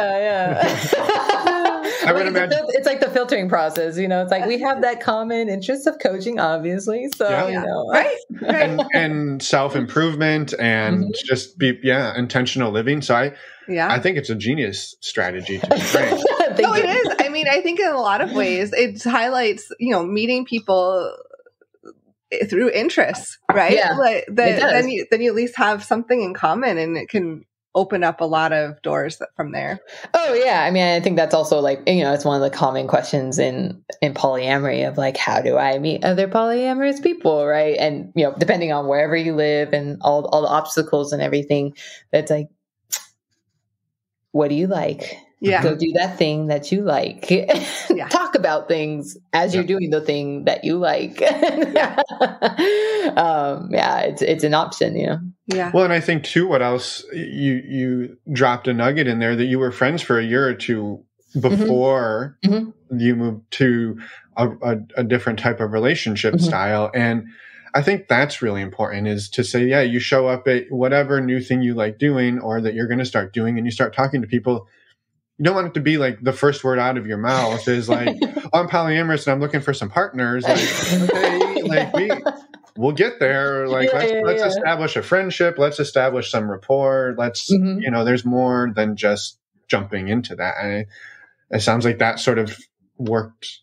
I would imagine it's like the filtering process. It's like we have that common interest of coaching, obviously. So right. and self-improvement and mm-hmm. just be intentional living. So I think it's a genius strategy to be frank. No, it is. I mean, I think in a lot of ways it highlights, meeting people through interests, right? Yeah, then you at least have something in common, and it can open up a lot of doors from there. Oh yeah. I mean, I think that's also like, it's one of the common questions in polyamory of like, how do I meet other polyamorous people? Right. And, depending on wherever you live and all the obstacles and everything, it's like, what do you like? Yeah. Go do that thing that you like. Yeah. Talk about things as you're doing the thing that you like. It's an option, Yeah. Well, and I think too, what else you dropped a nugget in there that you were friends for a year or two before mm-hmm. you moved to a different type of relationship mm-hmm. style. And I think that's really important, is to say, you show up at whatever new thing you like doing or that you're going to start doing, and you start talking to people. You don't want it to be like the first word out of your mouth is like, I'm polyamorous and I'm looking for some partners. Like, okay, like we'll get there. Like, let's establish a friendship. Let's establish some rapport. Let's, mm-hmm. There's more than just jumping into that. And it sounds like that sort of worked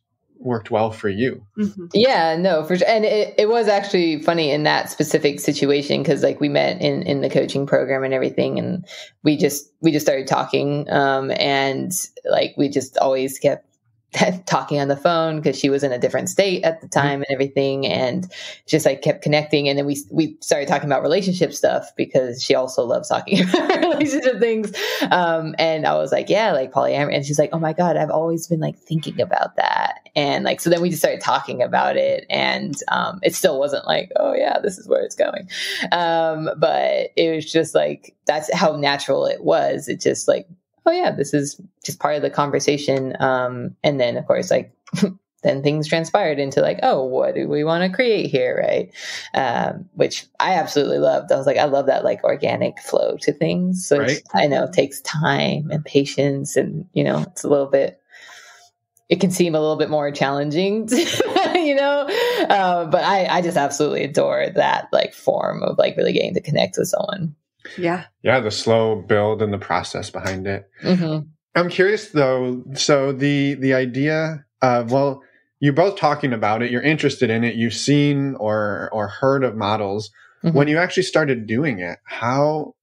well for you. Mm-hmm. Yeah, no, for sure. And it was actually funny in that specific situation, because like we met in the coaching program and everything, and we just started talking, and like we just always kept talking on the phone because she was in a different state at the time and everything, and just like kept connecting. And then we started talking about relationship stuff because she also loves talking about relationship things. And I was like, like polyamory. And she's like, oh my God, I've always been like thinking about that. And like, so then we just started talking about it, and it still wasn't like, oh yeah, this is where it's going. But it was just like, that's how natural it was. It just like, oh yeah, this is just part of the conversation. And then of course, like, then things transpired into like, oh, what do we want to create here? Right. Which I absolutely loved. I was like, I love that like organic flow to things. So right. I know it takes time and patience, and, it's a little bit, it can seem a little bit more challenging, but I just absolutely adore that like form of like really getting to connect with someone. Yeah. Yeah. The slow build and the process behind it. Mm-hmm. I'm curious though. So the idea of, you're both talking about it, you're interested in it, you've seen or heard of models. when you actually started doing it, how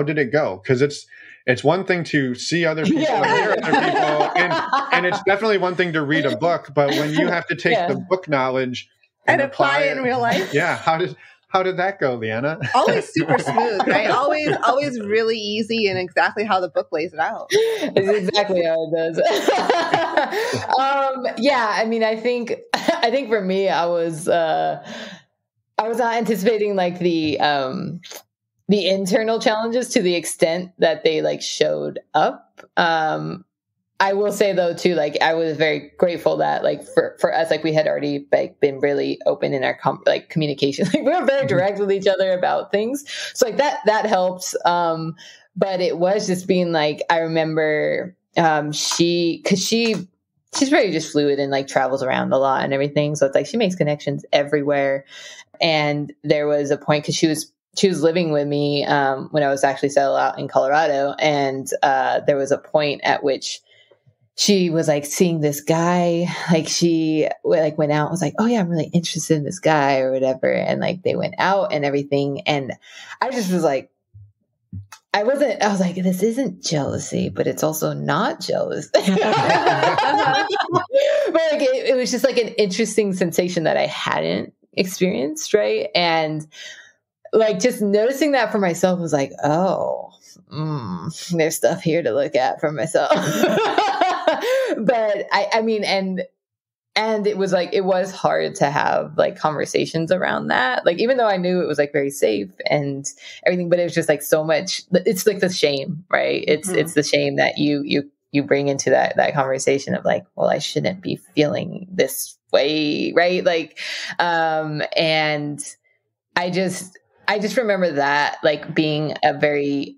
did it go? Because it's one thing to see other people and hear other people, and it's definitely one thing to read a book, but when you have to take the book knowledge and apply it in real life. Yeah. How did that go, Liana? Always super smooth, right? Always really easy and exactly how the book lays it out. It's exactly how it does. I mean, I think for me, I was not anticipating like the internal challenges to the extent that they like showed up. I will say though too, like I was very grateful that like for us, like we had already like been really open in our communication. Like we were very direct with each other about things. So like that helped. But it was just being like, I remember, she's very just fluid and like travels around a lot and everything. So it's like, she makes connections everywhere. And there was a point, cause she was living with me, when I was actually settled out in Colorado. And, there was a point at which she was like seeing this guy, like she like went out and was like, oh yeah, I'm really interested in this guy or whatever. And like they went out and everything. And I just was like, I was like, this isn't jealousy, but it's also not jealous. But like it was just like an interesting sensation that I hadn't experienced. Right. And like just noticing that for myself was like, oh, there's stuff here to look at for myself. But I mean, and it was like, it was hard to have like conversations around that. Like, even though I knew it was like very safe and everything, but it was just like so much, it's like the shame, right? It's the shame that you bring into that conversation of like, well, I shouldn't be feeling this way. Right. Like, and I just remember that like being a very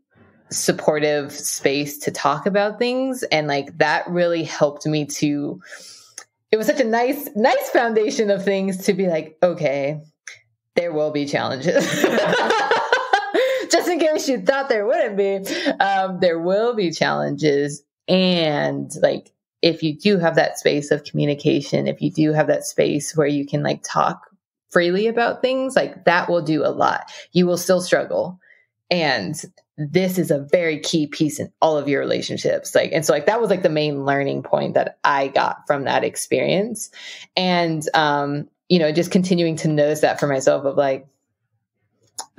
supportive space to talk about things. And like, that really helped me it was such a nice foundation of things to be like, okay, there will be challenges. Just in case you thought there wouldn't be, there will be challenges. And like, if you do have that space of communication, if you do have that space where you can like talk freely about things, like that will do a lot. You will still struggle. And this is a very key piece in all of your relationships. Like, and so like, that was like the main learning point that I got from that experience. And, just continuing to notice that for myself of like,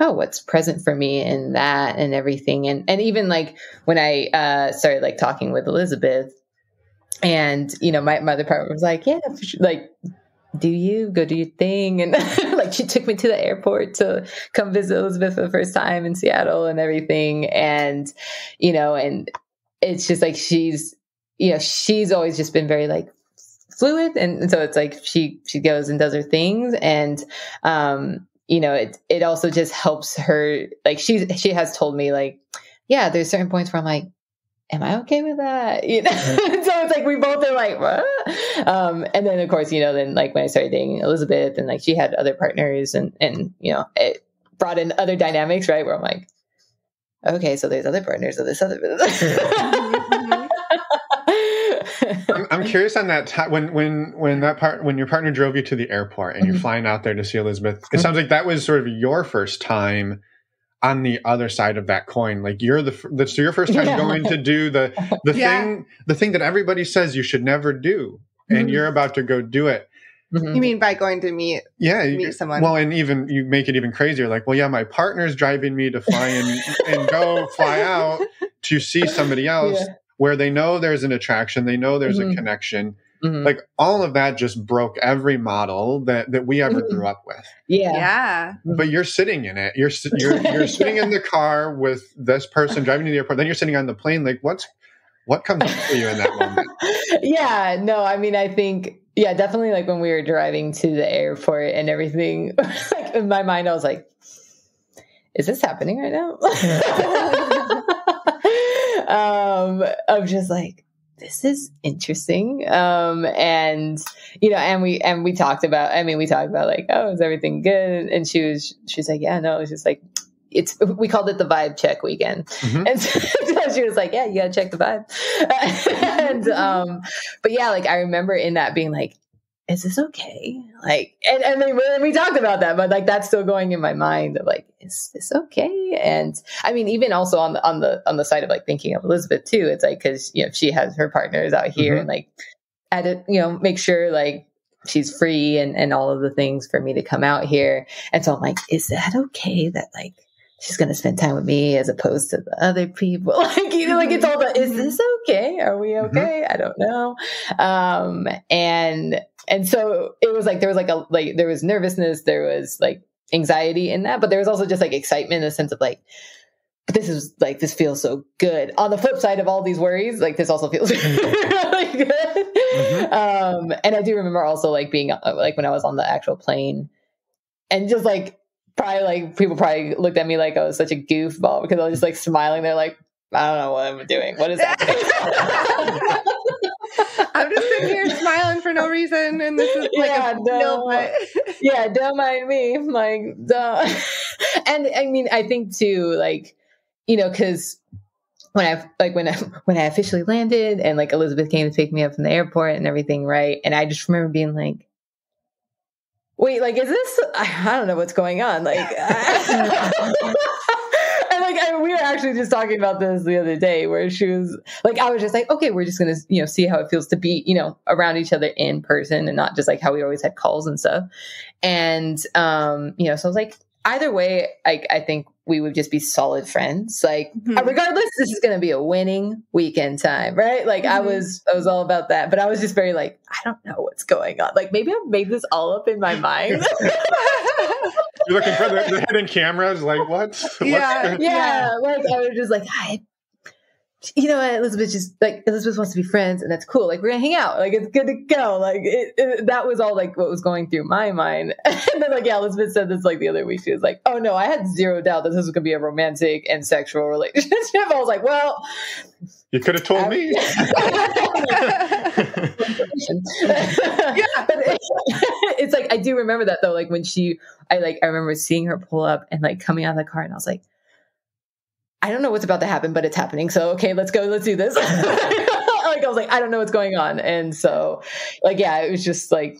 oh, what's present for me in that and everything. And even like when I, started like talking with Elizabeth and, my other partner was like, yeah, like, go do your thing. And like, she took me to the airport to come visit Elizabeth for the first time in Seattle and everything. And, and it's just like, she's always just been very like fluid. And so it's like, she goes and does her things. And, it also just helps her. Like she has told me like, yeah, there's certain points where I'm like, am I okay with that? So it's like, we both are like, what? And then of course, then like when I started dating Elizabeth and like she had other partners and it brought in other dynamics, right? Where I'm like, okay, so there's other partners of this other. I'm curious on that time when your partner drove you to the airport and you're flying out there to see Elizabeth. It sounds like that was sort of your first time on the other side of that coin. Like that's your first time going to do the thing that everybody says you should never do. And you're about to go do it. You mean by going to meet someone? Well, and even you make it even crazier. Like, well, yeah, my partner's driving me to fly and go fly out to see somebody else where they know there's an attraction. They know there's a connection. Like all of that just broke every model that we ever grew up with. Yeah. But you're sitting in it. You're sitting in the car with this person driving to the airport. Then you're sitting on the plane. Like what comes up for you in that moment? Yeah, no, I mean, I think, definitely like when we were driving to the airport and everything, like in my mind, I was like, is this happening right now? I'm just like, this is interesting. And we talked about like, oh, is everything good? And she's like, yeah, no, it's just like, we called it the vibe check weekend. And so she was like, yeah, you gotta check the vibe. And, but yeah, like I remember in that being like, is this okay? Like, and then we talked about that, but like, that's still going in my mind of like, is this okay? And I mean, even also on the side of like thinking of Elizabeth too, it's like, cause she has her partners out here and like make sure like she's free and all of the things for me to come out here. And so I'm like, is that okay that like she's going to spend time with me as opposed to the other people? Like, like it's all the, is this okay? Are we okay? I don't know. And so it was like, there was there was nervousness, there was like anxiety in that, but there was also just like excitement in the sense of like, this feels so good. On the flip side of all these worries, like this also feels really good. And I do remember also like being like when I was on the actual plane and just like, probably like people probably looked at me like I was such a goofball because I was just like smiling. They're like, I don't know what I'm doing. What is happening? I'm just sitting here smiling for no reason, and this is like don't mind me. I'm like, duh. And I mean, I think too, like, because when I officially landed and like Elizabeth came to pick me up from the airport and everything, right? And I just remember being like, wait, like, is this, I don't know what's going on. Like, and like, we were actually just talking about this the other day where she was like, I was just like, okay, we're just going to, see how it feels to be, around each other in person and not just like how we always had calls and stuff. And, so I was like, either way, I think we would just be solid friends. Like, regardless, this is going to be a winning weekend time, right? Like, I was all about that, but I was just very like, I don't know what's going on. Like, maybe I've made this all up in my mind. You're looking for the hidden cameras. Like, what? Yeah. Like, I was just like, Elizabeth wants to be friends and that's cool. Like, we're going to hang out. Like, it's good to go. Like, that was all like what was going through my mind. And then like, Elizabeth said this like the other week. She was like, oh no, I had zero doubt that this was going to be a romantic and sexual relationship. I was like, well, you could have told me. But it's like, I do remember that though. Like when I remember seeing her pull up and like coming out of the car and I was like, I don't know what's about to happen, but it's happening. So, okay, let's go. Let's do this. Like, I was like, I don't know what's going on. And so like, it was just like,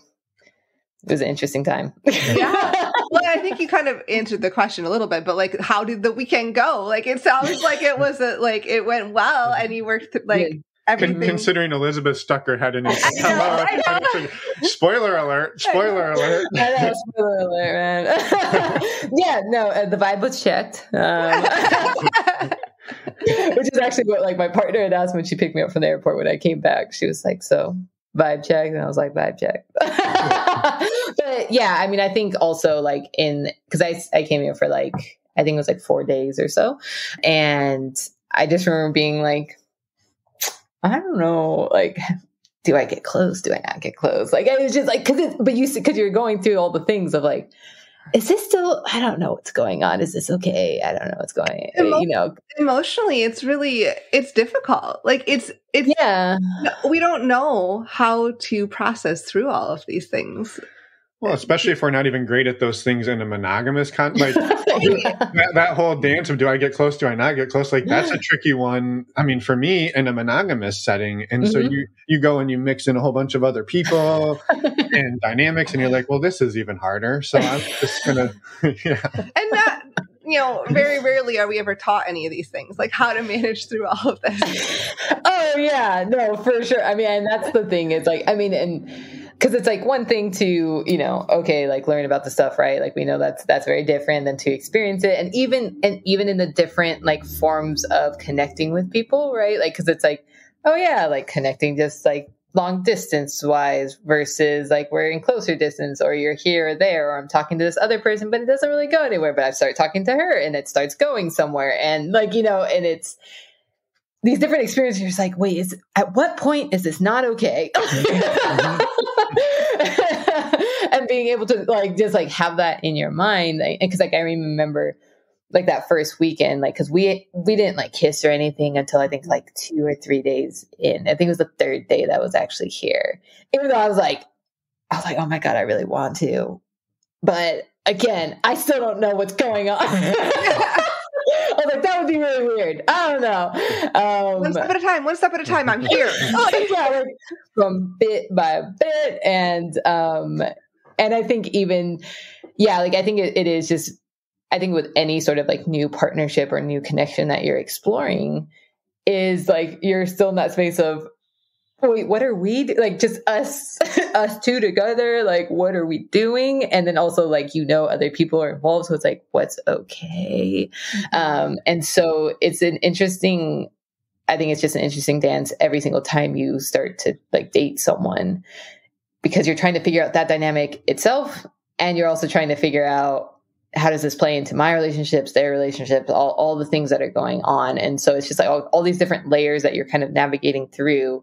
it was an interesting time. Yeah. Well, I think you kind of answered the question a little bit, but like, how did the weekend go? Like, it sounds like it was it went well and you worked like everything. Considering Elizabeth stuck her head in it. I know. Spoiler alert. Spoiler alert. I know, spoiler alert, man. The vibe was checked. Which is actually what like my partner had asked when she picked me up from the airport when I came back. She was like, so vibe check? And I was like, vibe check. But yeah, I mean, I think also like because I came here for like, I think it was like 4 days or so. And I just remember being like, I don't know, like, do I get close? Do I not get close? Like, it was just like, because you're going through all the things of like, is this still, I don't know what's going on. Is this okay? I don't know what's going on. Emotionally, it's difficult. Like we don't know how to process through all of these things. Well, especially if we're not even great at those things in a monogamous that whole dance of do I get close, do I not get close? Like that's a tricky one. I mean, for me in a monogamous setting. And so you go and you mix in a whole bunch of other people and dynamics and you're like, well, this is even harder. So I'm just going to, And not, very rarely are we ever taught any of these things, like how to manage through all of this. Oh yeah, no, for sure. I mean, and that's the thing. It's like, I mean, and because it's like one thing to, okay, like learn about the stuff, right? Like we know that's very different than to experience it. And even in the different like forms of connecting with people, right? Like, cause it's like, oh yeah, like connecting just like long distance wise versus like we're in closer distance or you're here or there, or I'm talking to this other person, but it doesn't really go anywhere, but I start talking to her and it starts going somewhere. And like, and it's these different experiences. You're just like, wait, at what point is this not okay? And being able to like, just like have that in your mind. Cause like, I remember like that first weekend, like, cause we didn't like kiss or anything until I think like 2 or 3 days in. I think it was the third day that was actually here. Even though I was like, oh my God, I really want to. But again, I still don't know what's going on. I was like, that would be really weird. I don't know. One step at a time. I'm here. Like from bit by bit. And I think even, like, I think it is just I think with any sort of like new partnership or new connection that you're exploring is like, you're still in that space of, wait, what are we like, just us two together? Like, what are we doing? And then also like, other people are involved. So it's like, what's okay? And so it's I think it's just an interesting dance every single time you start to like date someone, because you're trying to figure out that dynamic itself. And you're also trying to figure out, how does this play into my relationships, their relationships, all the things that are going on. And so it's just like all these different layers that you're kind of navigating through,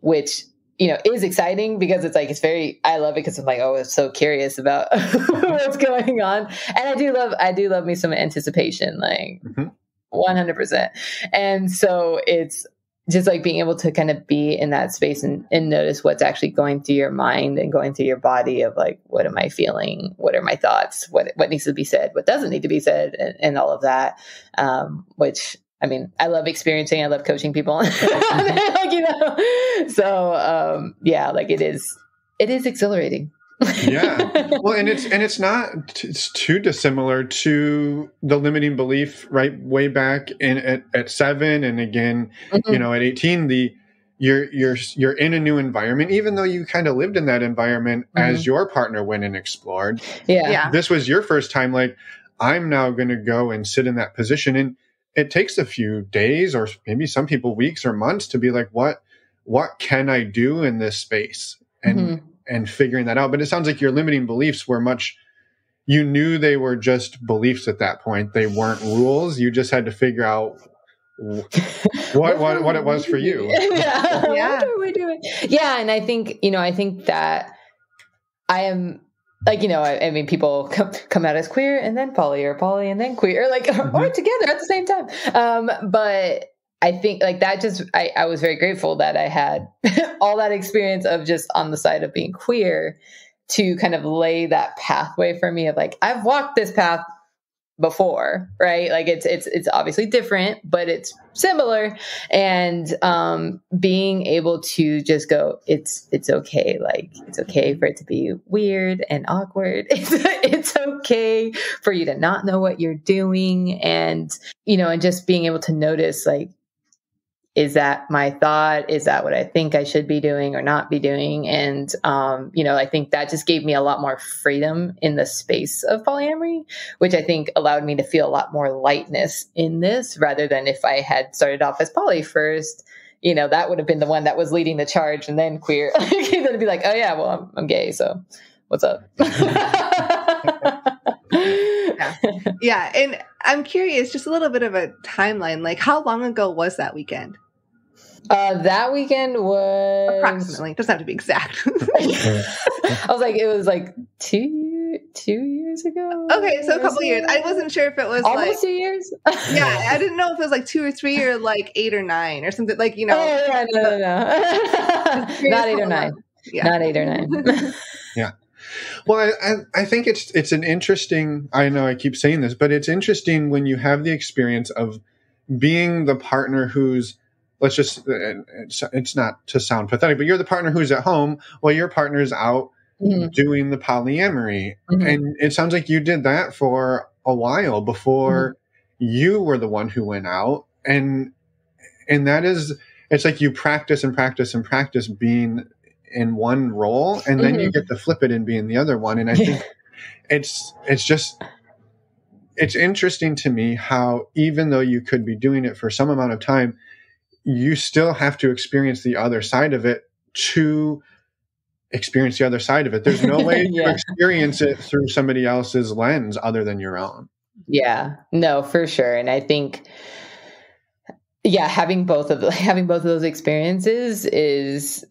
which, is exciting, because it's like, I love it, because I'm like, oh, I'm so curious about what's going on. And I do love me some anticipation, like 100%. And so it's just like being able to kind of be in that space and notice what's actually going through your mind and going through your body of like, what am I feeling? What are my thoughts? What needs to be said? What doesn't need to be said? And all of that, which, I mean, I love experiencing. I love coaching people. Like, so yeah, like it is exhilarating. Yeah. Well, and it's too dissimilar to the limiting belief, right? Way back at 7, and again, at 18, you're in a new environment, even though you kind of lived in that environment as your partner went and explored. Yeah. This was your first time. Like, I'm now going to go and sit in that position, and it takes a few days, or maybe some people weeks or months, to be like, what can I do in this space? And figuring that out. But it sounds like your limiting beliefs were you knew they were just beliefs at that point. They weren't rules. You just had to figure out what it was for you. Yeah. What are we doing? Yeah. And I think, that I am like, I mean, people come out as queer and then poly, or poly and then queer, like, or together at the same time. But I think like that I was very grateful that I had all that experience of just on the side of being queer to kind of lay that pathway for me of like, I've walked this path before, right? Like it's obviously different, but it's similar. And being able to just go, it's okay. Like, it's okay for it to be weird and awkward. It's okay for you to not know what you're doing. And, and just being able to notice, like, is that my thought? Is that what I think I should be doing or not be doing? And, I think that just gave me a lot more freedom in the space of polyamory, which I think allowed me to feel a lot more lightness in this, rather than if I had started off as poly first, that would have been the one that was leading the charge, and then queer. Then it'd be like, oh yeah, well, I'm gay. So what's up? Yeah. And I'm curious, just a little bit of a timeline. Like, how long ago was that weekend? That weekend was approximately. Doesn't have to be exact. I was like, it was like 2 years ago. Okay, so a couple years. I wasn't sure if it was almost 2 years. Yeah, I didn't know if it was like 2 or 3 or like 8 or 9 or something. Like, Oh yeah, no. Not 8 or 9. Yeah. Not 8 or 9. Yeah. Well, I think it's an interesting, I know I keep saying this, but it's interesting when you have the experience of being the partner who's, it's not to sound pathetic, but you're the partner who's at home while your partner's out doing the polyamory. And it sounds like you did that for a while before you were the one who went out. And that is, it's like you practice and practice and practice being in one role, and then you get to flip it and be in the other one. And I think it's interesting to me how, even though you could be doing it for some amount of time, you still have to experience the other side of it to experience the other side of it. There's no way to experience it through somebody else's lens other than your own. Yeah, no, for sure. And I think, having both of those experiences is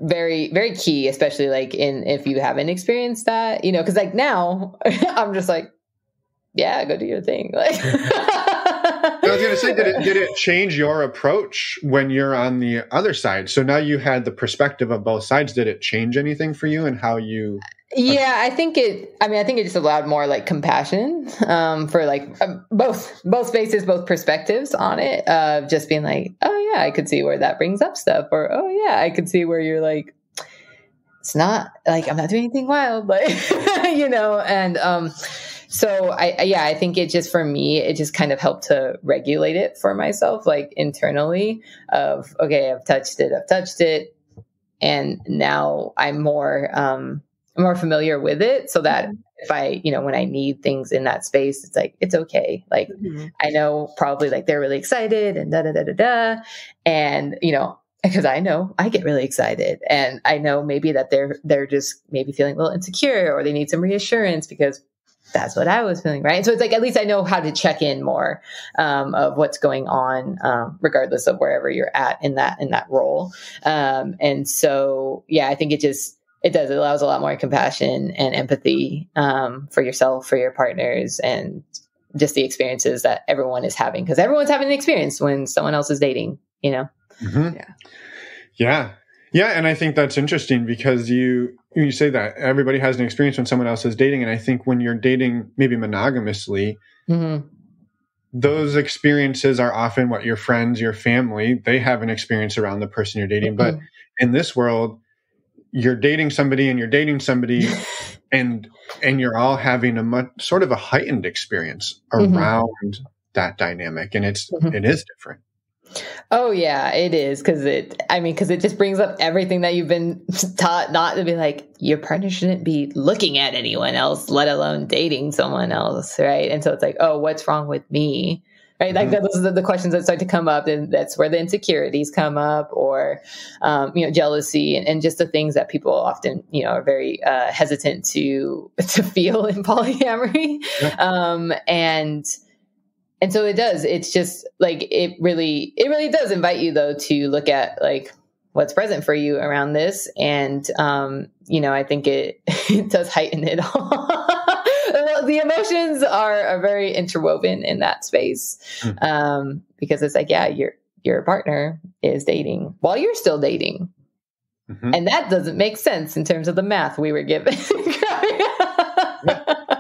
very, very key, especially like if you haven't experienced that, because like now I'm just like, go do your thing. Like, I was going to say, did it change your approach when you're on the other side? So now you had the perspective of both sides. Did it change anything for you and how you? Yeah, I think it just allowed more like compassion for like both spaces, both perspectives on it, of just being like, oh yeah, I could see where that brings up stuff, or oh yeah, I could see where you're like, it's not like I'm not doing anything wild, like and So I think it just, for me, it just kind of helped to regulate it for myself, like internally of, okay, I've touched it. And now I'm more familiar with it, so that if I, when I need things in that space, it's like, it's okay. Like, I know probably like they're really excited and da da da da da. And, because I know I get really excited, and I know maybe that they're just maybe feeling a little insecure, or they need some reassurance because that's what I was feeling. Right. So it's like, at least I know how to check in more, of what's going on, regardless of wherever you're at in that role. And so, yeah, I think it allows a lot more compassion and empathy, for yourself, for your partners, and just the experiences that everyone is having, because everyone's having an experience when someone else is dating, Mm-hmm. Yeah. And I think that's interesting, because you say that everybody has an experience when someone else is dating. And I think when you're dating maybe monogamously, those experiences are often what your friends, your family, they have an experience around the person you're dating. But in this world, you're dating somebody and you're all having a sort of a heightened experience around that dynamic. And it is different. Oh yeah, it is. Cause it just brings up everything that you've been taught not to be like, your partner shouldn't be looking at anyone else, let alone dating someone else. Right. And so it's like, oh, what's wrong with me? Right. Like those are the questions that start to come up, and that's where the insecurities come up, or, jealousy, and just the things that people often, are very, hesitant to feel in polyamory. And so it does. It's just like, it really does invite you, though, to look at like what's present for you around this. And, I think it does heighten it all. The emotions are very interwoven in that space. Because it's like, yeah, your partner is dating while you're still dating. And that doesn't make sense in terms of the math we were given.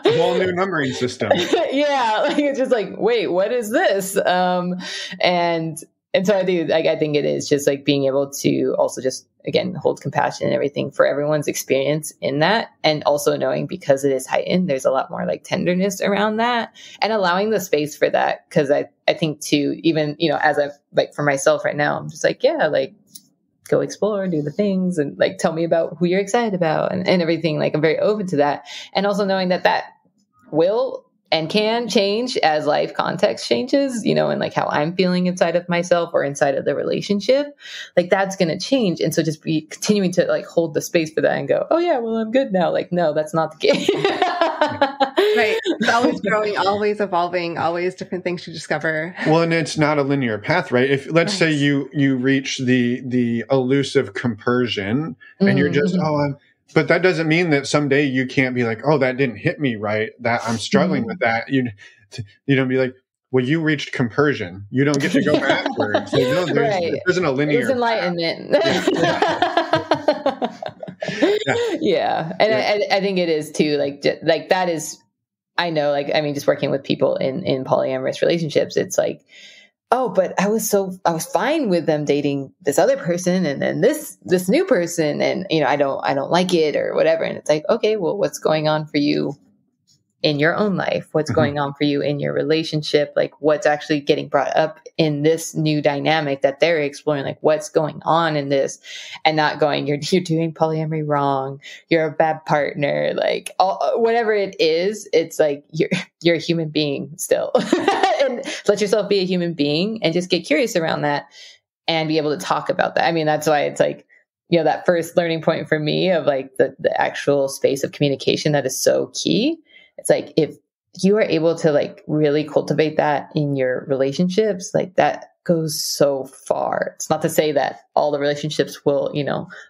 A whole new numbering system. Yeah, like it's just like, wait, what is this? And so I think it is just like being able to also just, again, hold compassion and everything for everyone's experience in that, and also knowing, because it is heightened, there's a lot more like tenderness around that, and allowing the space for that. Because I think too, even as I like for myself right now, I'm just like, yeah, like, go explore, do the things, and like tell me about who you're excited about and everything. Like, I'm very open to that. And also knowing that will and can change as life context changes, and like how I'm feeling inside of myself or inside of the relationship, like that's going to change. And so just be continuing to like hold the space for that and go, oh yeah, well, I'm good now. Like, no, that's not the case. Right. It's always growing, always evolving, always different things to discover. Well, and it's not a linear path, right? If let's say you reach the elusive compersion and you're just, but that doesn't mean that someday you can't be like, oh, that didn't hit me right, that I'm struggling with that. You don't be like, well, you reached compersion. You don't get to go backwards. Like, no, there isn't a linear There's enlightenment. Yeah. And I think it is too, like that is, I know, like, I mean, just working with people in polyamorous relationships, it's like, oh, but I was fine with them dating this other person and then this new person, and I don't like it or whatever. And it's like, okay, well, what's going on for you in your own life? What's going on for you in your relationship? Like, what's actually getting brought up in this new dynamic that they're exploring? Like, what's going on in this? And not going, you're doing polyamory wrong, you're a bad partner, like whatever it is. It's like you're a human being still. And let yourself be a human being and just get curious around that and be able to talk about that. I mean, that's why it's like, that first learning point for me of like the actual space of communication that is so key. It's like, if you are able to like really cultivate that in your relationships, like that goes so far. It's not to say that all the relationships will,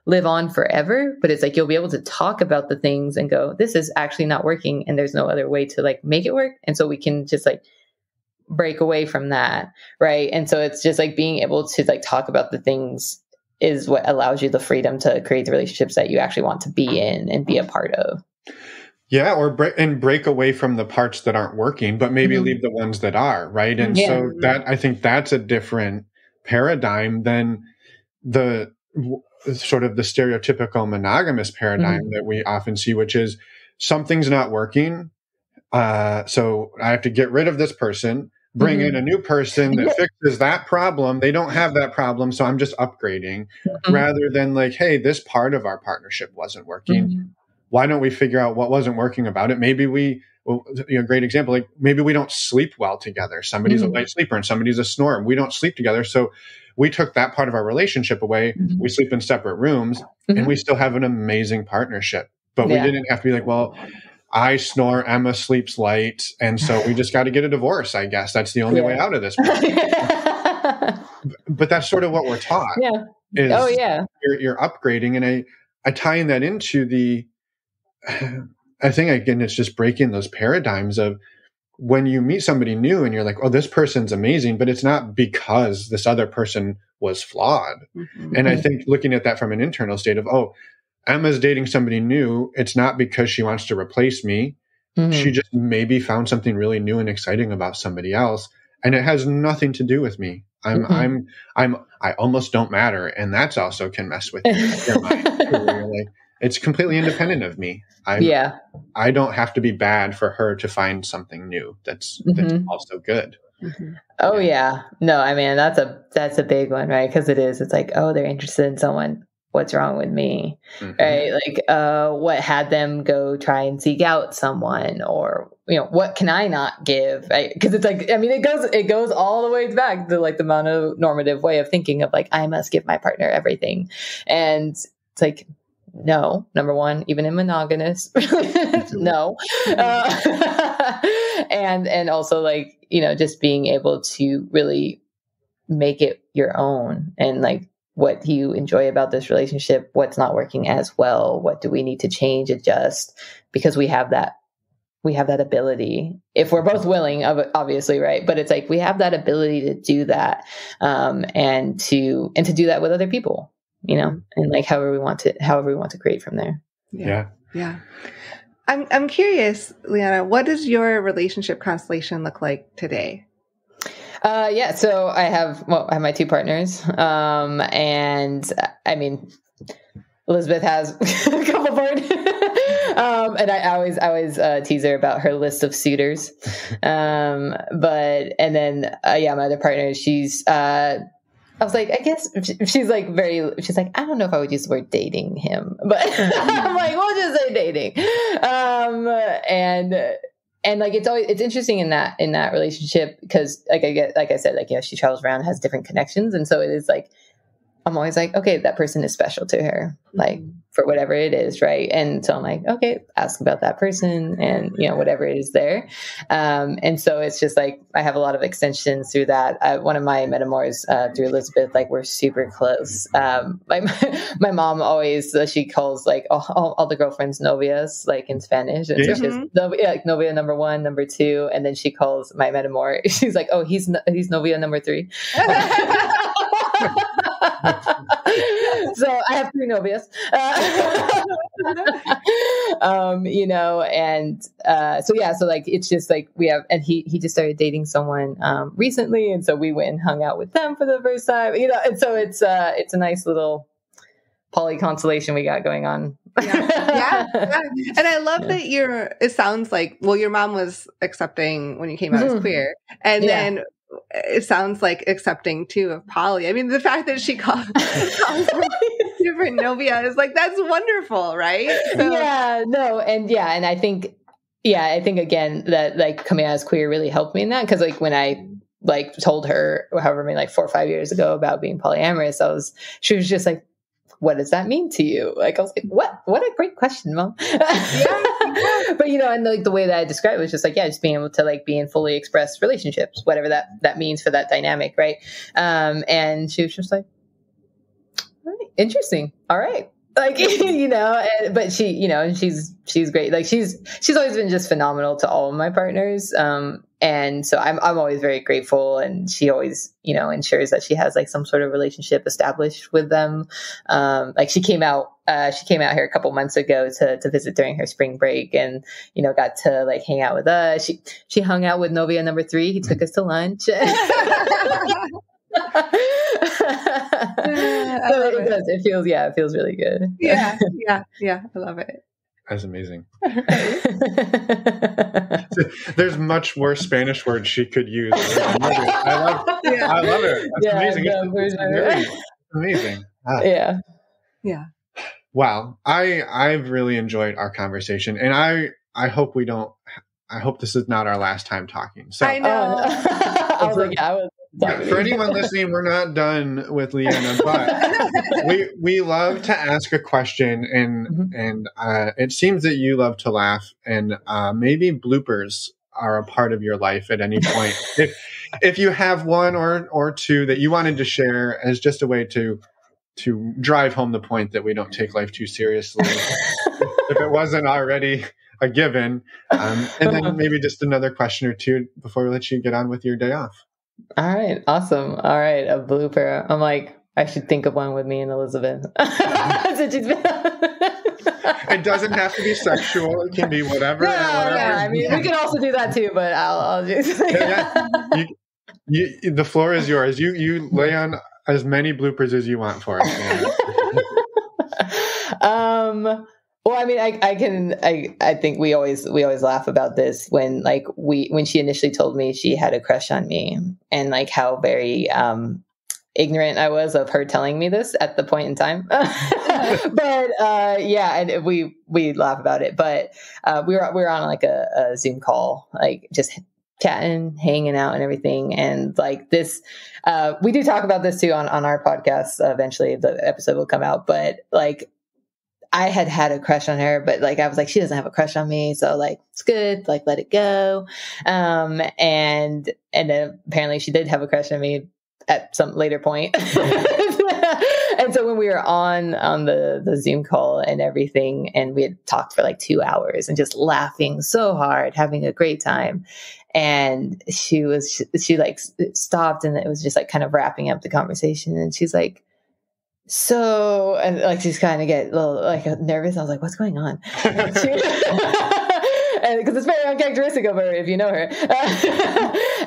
live on forever, but it's like, you'll be able to talk about the things and go, this is actually not working, and there's no other way to like make it work. And so we can just like break away from that. Right. And so it's just like being able to like talk about the things is what allows you the freedom to create the relationships that you actually want to be in and be a part of. Yeah, or break away from the parts that aren't working, but maybe leave the ones that are, right? And so that, I think that's a different paradigm than the sort of the stereotypical monogamous paradigm that we often see, which is something's not working. so I have to get rid of this person, bring in a new person that fixes that problem. They don't have that problem, so I'm just upgrading rather than like, hey, this part of our partnership wasn't working. Why don't we figure out what wasn't working about it? Maybe great example, like maybe we don't sleep well together. Somebody's a light sleeper and somebody's a snorer. We don't sleep together. So we took that part of our relationship away. We sleep in separate rooms and we still have an amazing partnership. But we didn't have to be like, well, I snore, Emma sleeps light, and so we just got to get a divorce, I guess. That's the only way out of this. But that's sort of what we're taught. You're upgrading. And I tie in that into I think, again, it's just breaking those paradigms of when you meet somebody new and you're like, oh, this person's amazing, but it's not because this other person was flawed. And I think looking at that from an internal state of, oh, Emma's dating somebody new. It's not because she wants to replace me. She just maybe found something really new and exciting about somebody else. And it has nothing to do with me. I almost don't matter. And that's also can mess with your mind. You're like, it's completely independent of me. I don't have to be bad for her to find something new. That's also good. Oh yeah. No, I mean, that's a big one, right? Because it's like, oh, they're interested in someone. What's wrong with me? Right? Like, what had them go try and seek out someone, or, what can I not give? Right? Because it's like, I mean, it goes all the way back to like the mononormative way of thinking of like, I must give my partner everything. And it's like, no, number one, even in monogamous, no. And also like, just being able to really make it your own and like, what do you enjoy about this relationship? What's not working as well? What do we need to change, adjust? Because we have that ability if we're both willing, obviously, right? But it's like we have that ability to do that, and to do that with other people, and like however we want to create from there. Yeah. I'm curious, Liana, what does your relationship constellation look like today? So I have my two partners. And I mean, Elizabeth has a couple partners. And I always tease her about her list of suitors. My other partner, I was like, I guess she's like, I don't know if I would use the word dating him, but I'm like, we'll just say dating. And like, it's interesting in that relationship because like I said, she travels around, has different connections. And so it is like, I'm always like, okay, that person is special to her, like for whatever it is. Right. And so I'm like, okay, ask about that person and, whatever it is there. And so it's just like, I have a lot of extensions through that. One of my metamors, through Elizabeth, like we're super close. My mom always, she calls like all the girlfriends novias, like in Spanish. And so she's novia number 1, number 2. And then she calls my metamor. She's like, oh, he's novia number 3. So I have 3 novias, so like, it's just like we have, and he just started dating someone, recently. And so we went and hung out with them for the first time, and so it's a nice little poly constellation we got going on. Yeah. And I love that it sounds like, well, your mom was accepting when you came out as queer. And then it sounds like accepting too of poly. I mean, the fact that she calls different novia is like, that's wonderful, right? So. And I think again that like coming out as queer really helped me in that, because like when I like told her however many like 4 or 5 years ago about being polyamorous, she was just like, what does that mean to you? Like, I was like, what a great question, Mom. But, and like the way that I described it was just like, just being able to like be in fully expressed relationships, whatever that means for that dynamic. Right. And she was just like, all right, interesting. All right. Like, but she, and she's great. Like she's always been just phenomenal to all of my partners. And so I'm always very grateful, and she always, ensures that she has like some sort of relationship established with them. Like she came out here a couple months ago to visit during her spring break, and, got to like hang out with us. She hung out with novia number 3. He took us to lunch. It feels really good. Yeah. I love it. That's amazing. There's much worse Spanish words she could use. I love it. That's amazing. No, It's amazing. Yeah. Wow. I've really enjoyed our conversation, and I hope I hope this is not our last time talking. So I know. I was like, for anyone listening, we're not done with Liana, but we love to ask a question, and it seems that you love to laugh, and maybe bloopers are a part of your life at any point. If you have one or two that you wanted to share as just a way to drive home the point that we don't take life too seriously, if it wasn't already a given, and then maybe just another question or two before we let you get on with your day off. All right. Awesome. All right. A blooper. I'm like, I should think of one with me and Elizabeth. It doesn't have to be sexual. It can be whatever. No, I mean, we can also do that too, but I'll just... The floor is yours. You lay on as many bloopers as you want for us. Well, I mean, I think we always laugh about this when she initially told me she had a crush on me, and like how very ignorant I was of her telling me this at the point in time. But and we laugh about it. But we were on like a Zoom call, like just chatting, hanging out and everything. And like this, we do talk about this too on our podcast. Eventually the episode will come out, but like, I had a crush on her, but like, I was like, she doesn't have a crush on me. So like, it's good. Like, let it go. And then apparently she did have a crush on me at some later point. And so when we were on the Zoom call and everything, and we had talked for like 2 hours and just laughing so hard, having a great time. And she like stopped, and it was just like kind of wrapping up the conversation. And she's like, so, and like, she's kind of get a little like nervous. I was like, what's going on? And because it's very uncharacteristic of her, if you know her.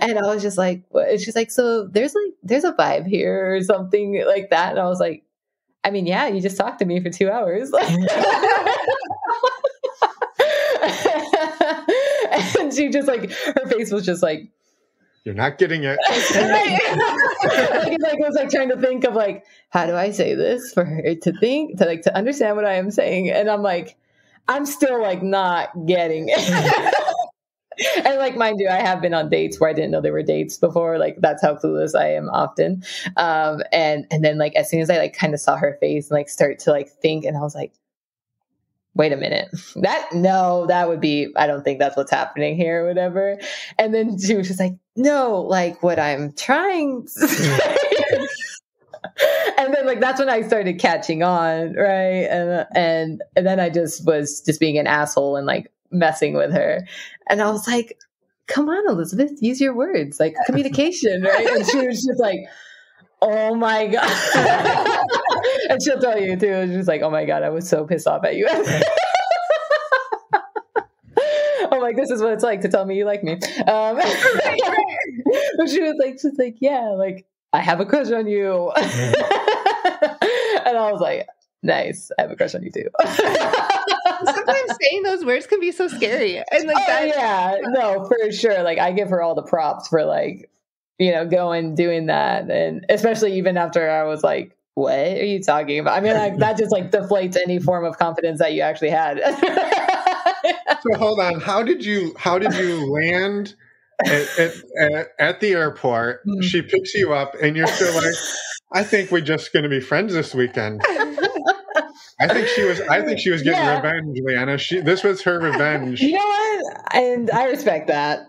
And I was just like, what? She's like, so there's a vibe here or something like that. And I was like, I mean, yeah, you just talked to me for 2 hours. And she just like, her face was just like, you're not getting it. I was like trying to think of like, how do I say this for her to understand what I am saying? And I'm like, I'm still like not getting it. And like, mind you, I have been on dates where I didn't know there were dates before. Like, that's how clueless I am often. And then like, as soon as I like kind of saw her face and like start to like think, and I was like, wait a minute, that would be, I don't think that's what's happening here or whatever. And then she was just like, no, like what I'm trying to say. And then like, that's when I started catching on. Right. And then I just was just being an asshole and like messing with her. And I was like, come on, Elizabeth, use your words, like communication. Right. And she was just like, oh my God. And she'll tell you too. She's like, oh my God, I was so pissed off at you. I'm like, this is what it's like to tell me you like me. But she was like, yeah, like I have a crush on you. And I was like, nice, I have a crush on you too. Sometimes saying those words can be so scary. And like no, for sure. Like I give her all the props for like, doing that. And especially even after I was like, what are you talking about? I mean, like that just like deflates any form of confidence that you actually had. So hold on. How did you land at the airport? Mm-hmm. She picks you up and you're still like, I think we're just going to be friends this weekend. I think she was getting revenge, Liana. This was her revenge. You know what? And I respect that.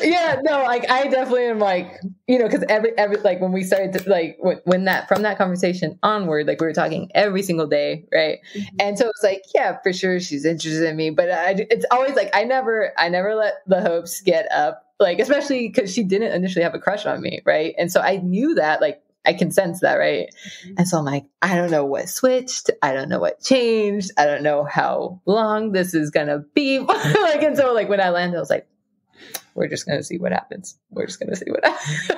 Yeah, no, like I definitely am like, because every like when we started to, like when that from that conversation onward, like we were talking every single day, right? Mm-hmm. And so it's like, yeah, for sure she's interested in me, but it's always like I never let the hopes get up, like especially because she didn't initially have a crush on me, right? And so I knew that, like I can sense that, right? Mm-hmm. And so I'm like, I don't know what switched, I don't know what changed, I don't know how long this is gonna be, like, and so like when I landed, I was like, we're just going to see what happens. We're just going to see what happens.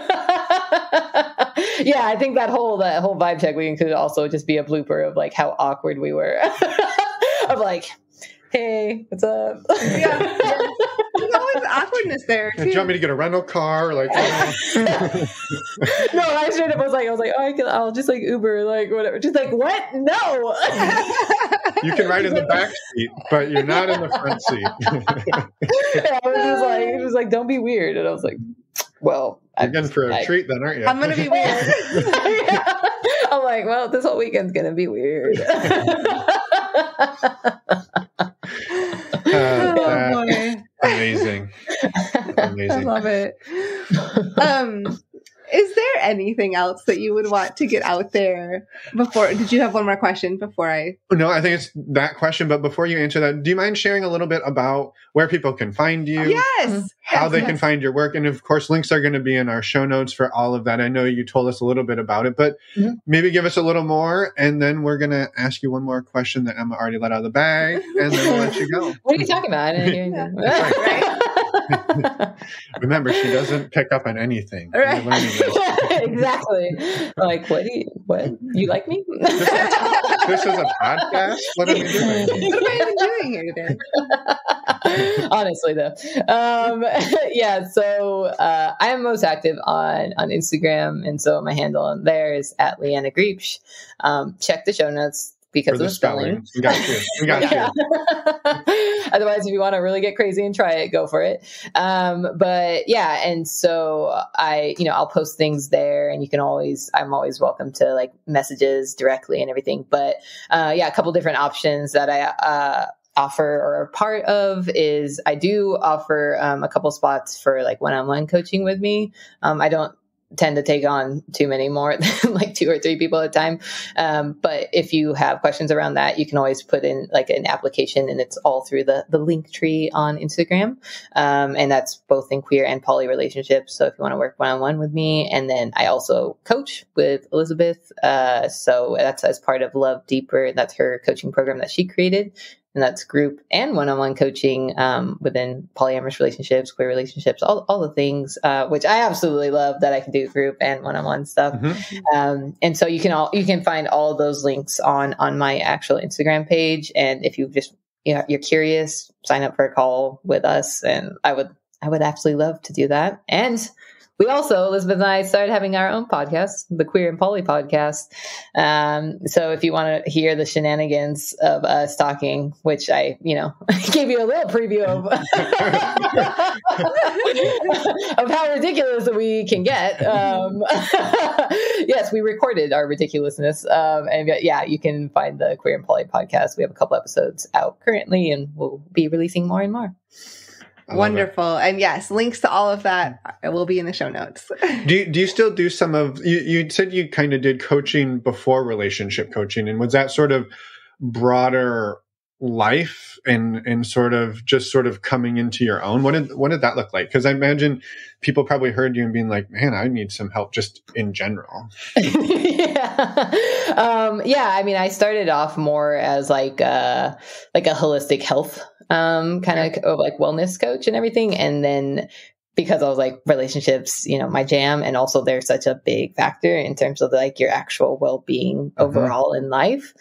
Yeah, I think that whole vibe check we could also just be a blooper of like how awkward we were. Of like, hey, what's up? Yeah. There's always awkwardness there. Do you want me to get a rental car? Like, No, I straight up was like, oh, I'll just like Uber, like whatever. Just like, what? No. You can ride in the back seat, but you're not in the front seat. Yeah, it was like, don't be weird. And I was like, well, you're going for a treat then, aren't you? I'm going to be weird. Yeah. I'm like, well, this whole weekend's going to be weird. Oh, boy. Amazing. I love it. Is there anything else that you would want to get out there before? Did you have one more question before I? No, I think it's that question. But before you answer that, do you mind sharing a little bit about where people can find you? Yes. How they can find your work. And of course, links are going to be in our show notes for all of that. I know you told us a little bit about it, but maybe give us a little more. And then we're going to ask you one more question that Emma already let out of the bag. And then we'll let you go. What are you talking about? I didn't hear anything. Right. Remember, she doesn't pick up on anything. Right. Exactly. Like, what? You like me? This is a podcast? What are we doing? What am I even doing here today? Honestly, though. Yeah, so I am most active on Instagram. And so my handle on there is at Liana Griepsch. Check the show notes because of the spelling. We got you. Otherwise, if you want to really get crazy and try it, go for it. But yeah, and so I'll post things there, and I'm always welcome to like messages directly and everything. But a couple different options that I offer or are part of is I do offer a couple spots for like one-on-one coaching with me. I don't tend to take on too many more than like 2 or 3 people at a time. But if you have questions around that, you can always put in like an application, and it's all through the link tree on Instagram. And that's both in queer and poly relationships. So if you want to work one-on-one with me, and then I also coach with Elizabeth. So that's as part of Love Deeper. That's her coaching program that she created. And that's group and one-on-one coaching within polyamorous relationships, queer relationships, all the things, which I absolutely love that I can do group and one-on-one stuff. And so you can find all those links on my actual Instagram page. And if you just you're curious, sign up for a call with us, and I would absolutely love to do that. And we also, Elizabeth and I, started having our own podcast, the Queer and Poly podcast. So if you want to hear the shenanigans of us talking, which I, gave you a little preview of, of how ridiculous we can get. Yes, we recorded our ridiculousness. And yeah, you can find the Queer and Poly podcast. We have a couple episodes out currently, and we'll be releasing more and more. Wonderful. And yes, links to all of that will be in the show notes. Do you still do some of, you said you kind of did coaching before relationship coaching, and was that sort of broader life and sort of coming into your own? What did that look like? Because I imagine people probably heard you and being like, man, I need some help just in general. I mean, I started off more as like a holistic health kind of like wellness coach and everything. And then because I was like relationships, my jam, and also they're such a big factor in terms of like your actual well-being overall in life.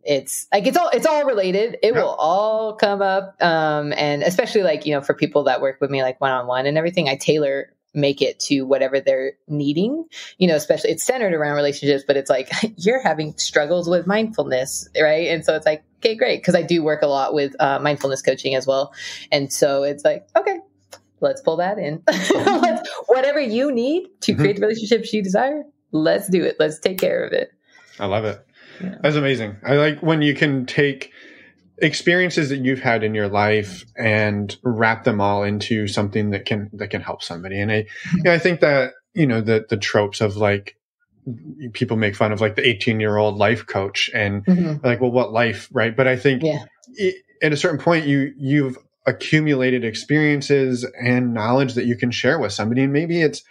It's like, it's all related. It will all come up. And especially like, for people that work with me, like one-on-one and everything, I tailor make it to whatever they're needing, especially it's centered around relationships, but it's like you're having struggles with mindfulness, right? And so it's like, okay, great. Cause I do work a lot with mindfulness coaching as well. And so it's like, okay, let's pull that in. Whatever you need to create the relationships you desire, let's do it. Let's take care of it. I love it. Yeah. That's amazing. I like when you can take experiences that you've had in your life and wrap them all into something that can help somebody. And I think that, the tropes of like, people make fun of like the 18-year-old life coach and like, well, what life? Right. But I think at a certain point you've accumulated experiences and knowledge that you can share with somebody. And maybe it's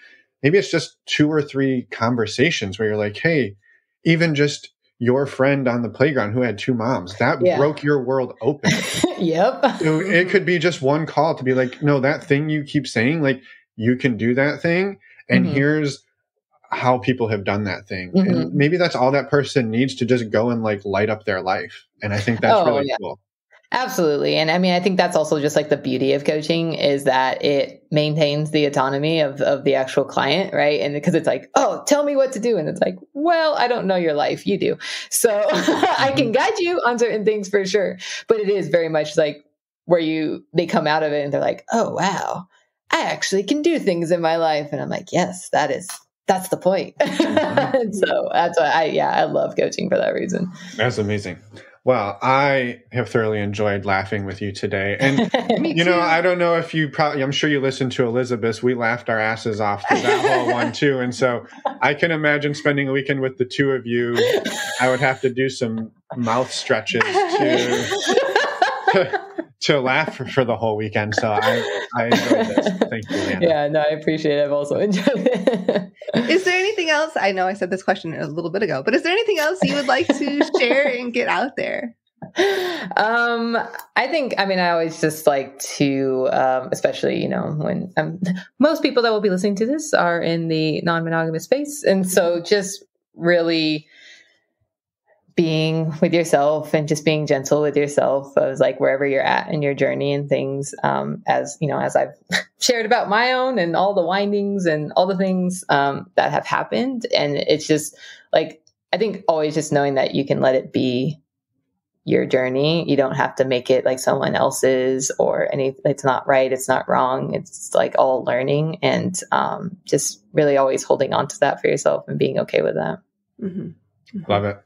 just 2 or 3 conversations where you're like, hey, even just your friend on the playground who had 2 moms, that broke your world open. Yep. So it could be just one call to be like, no, that thing you keep saying, like you can do that thing. And here's how people have done that thing. And maybe that's all that person needs to just go and like light up their life. And I think that's really cool. Absolutely. And I mean, I think that's also just like the beauty of coaching is that it maintains the autonomy of the actual client, right? And because it's like, oh, tell me what to do. And it's like, well, I don't know your life. You do. So I can guide you on certain things for sure. But it is very much like where they come out of it and they're like, oh, wow, I actually can do things in my life. And I'm like, yes, that's the point. And so that's why I love coaching for that reason. That's amazing. Well, I have thoroughly enjoyed laughing with you today. And, I don't know if I'm sure you listened to Elizabeth. We laughed our asses off through that whole one too. And so I can imagine spending a weekend with the two of you. I would have to do some mouth stretches to laugh for the whole weekend. So I enjoyed this. Thank you, Liana. Yeah, no, I appreciate it. I've also enjoyed it. Is there anything else? I know I said this question a little bit ago, but is there anything else you would like to share and get out there? I always just like to, especially, when most people that will be listening to this are in the non-monogamous space. And so just really being with yourself and just being gentle with yourself as like wherever you're at in your journey and things, as I've shared about my own and all the windings and all the things, that have happened. And it's just like, I think always just knowing that you can let it be your journey. You don't have to make it like someone else's or it's not right. It's not wrong. It's like all learning and, just really always holding on to that for yourself and being okay with that. Mm-hmm. Love it.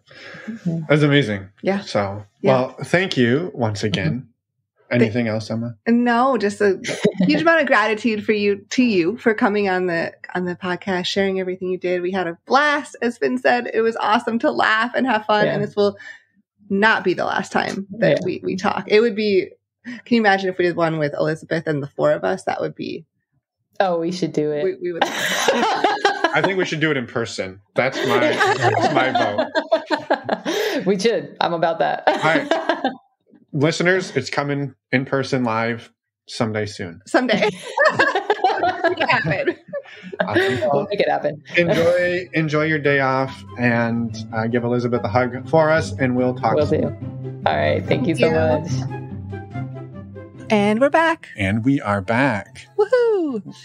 That's amazing. Yeah. So, well, thank you once again. Anything else, Emma? No, just a huge amount of gratitude to you for coming on the podcast, sharing everything you did. We had a blast, as Finn said. It was awesome to laugh and have fun. Yeah. And this will not be the last time that we talk. It would be, can you imagine if we did one with Elizabeth and the four of us? That would be. Oh, we should do it. We would. I think we should do it in person. That's my vote. We should. I'm about that. All right. Listeners, it's coming in person live someday soon. Someday. Make it happen. We'll make it happen. Enjoy your day off and give Elizabeth a hug for us, and we'll talk soon. Do. All right. Thank you so much. And we're back. And we are back. Woohoo!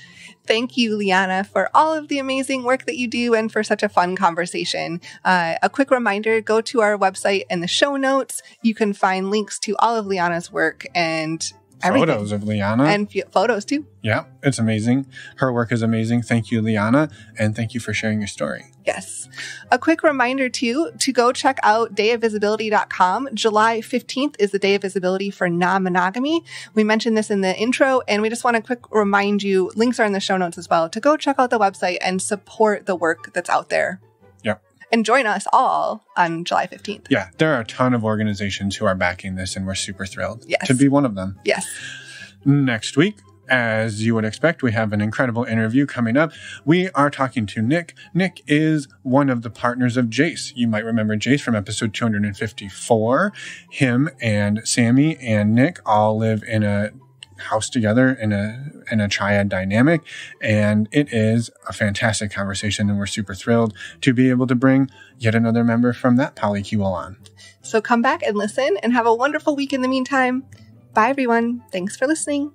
Thank you, Liana, for all of the amazing work that you do and for such a fun conversation. A quick reminder, go to our website in the show notes. You can find links to all of Liana's work and everything. Photos of Liana. And photos, too. Yeah, it's amazing. Her work is amazing. Thank you, Liana. And thank you for sharing your story. Yes. A quick reminder, too, to go check out dayofvisibility.com. July 15th is the Day of Visibility for Non-Monogamy. We mentioned this in the intro, and we just want to quick remind you, links are in the show notes as well, to go check out the website and support the work that's out there. Yep. And join us all on July 15th. Yeah, there are a ton of organizations who are backing this, and we're super thrilled to be one of them. Yes. Next week, as you would expect, we have an incredible interview coming up. We are talking to Nick. Nick is one of the partners of Jace. You might remember Jace from episode 254. Him and Sammy and Nick all live in a house together in a triad dynamic, and it is a fantastic conversation, and we're super thrilled to be able to bring yet another member from that polycule on. So come back and listen and have a wonderful week in the meantime. Bye, everyone. Thanks for listening.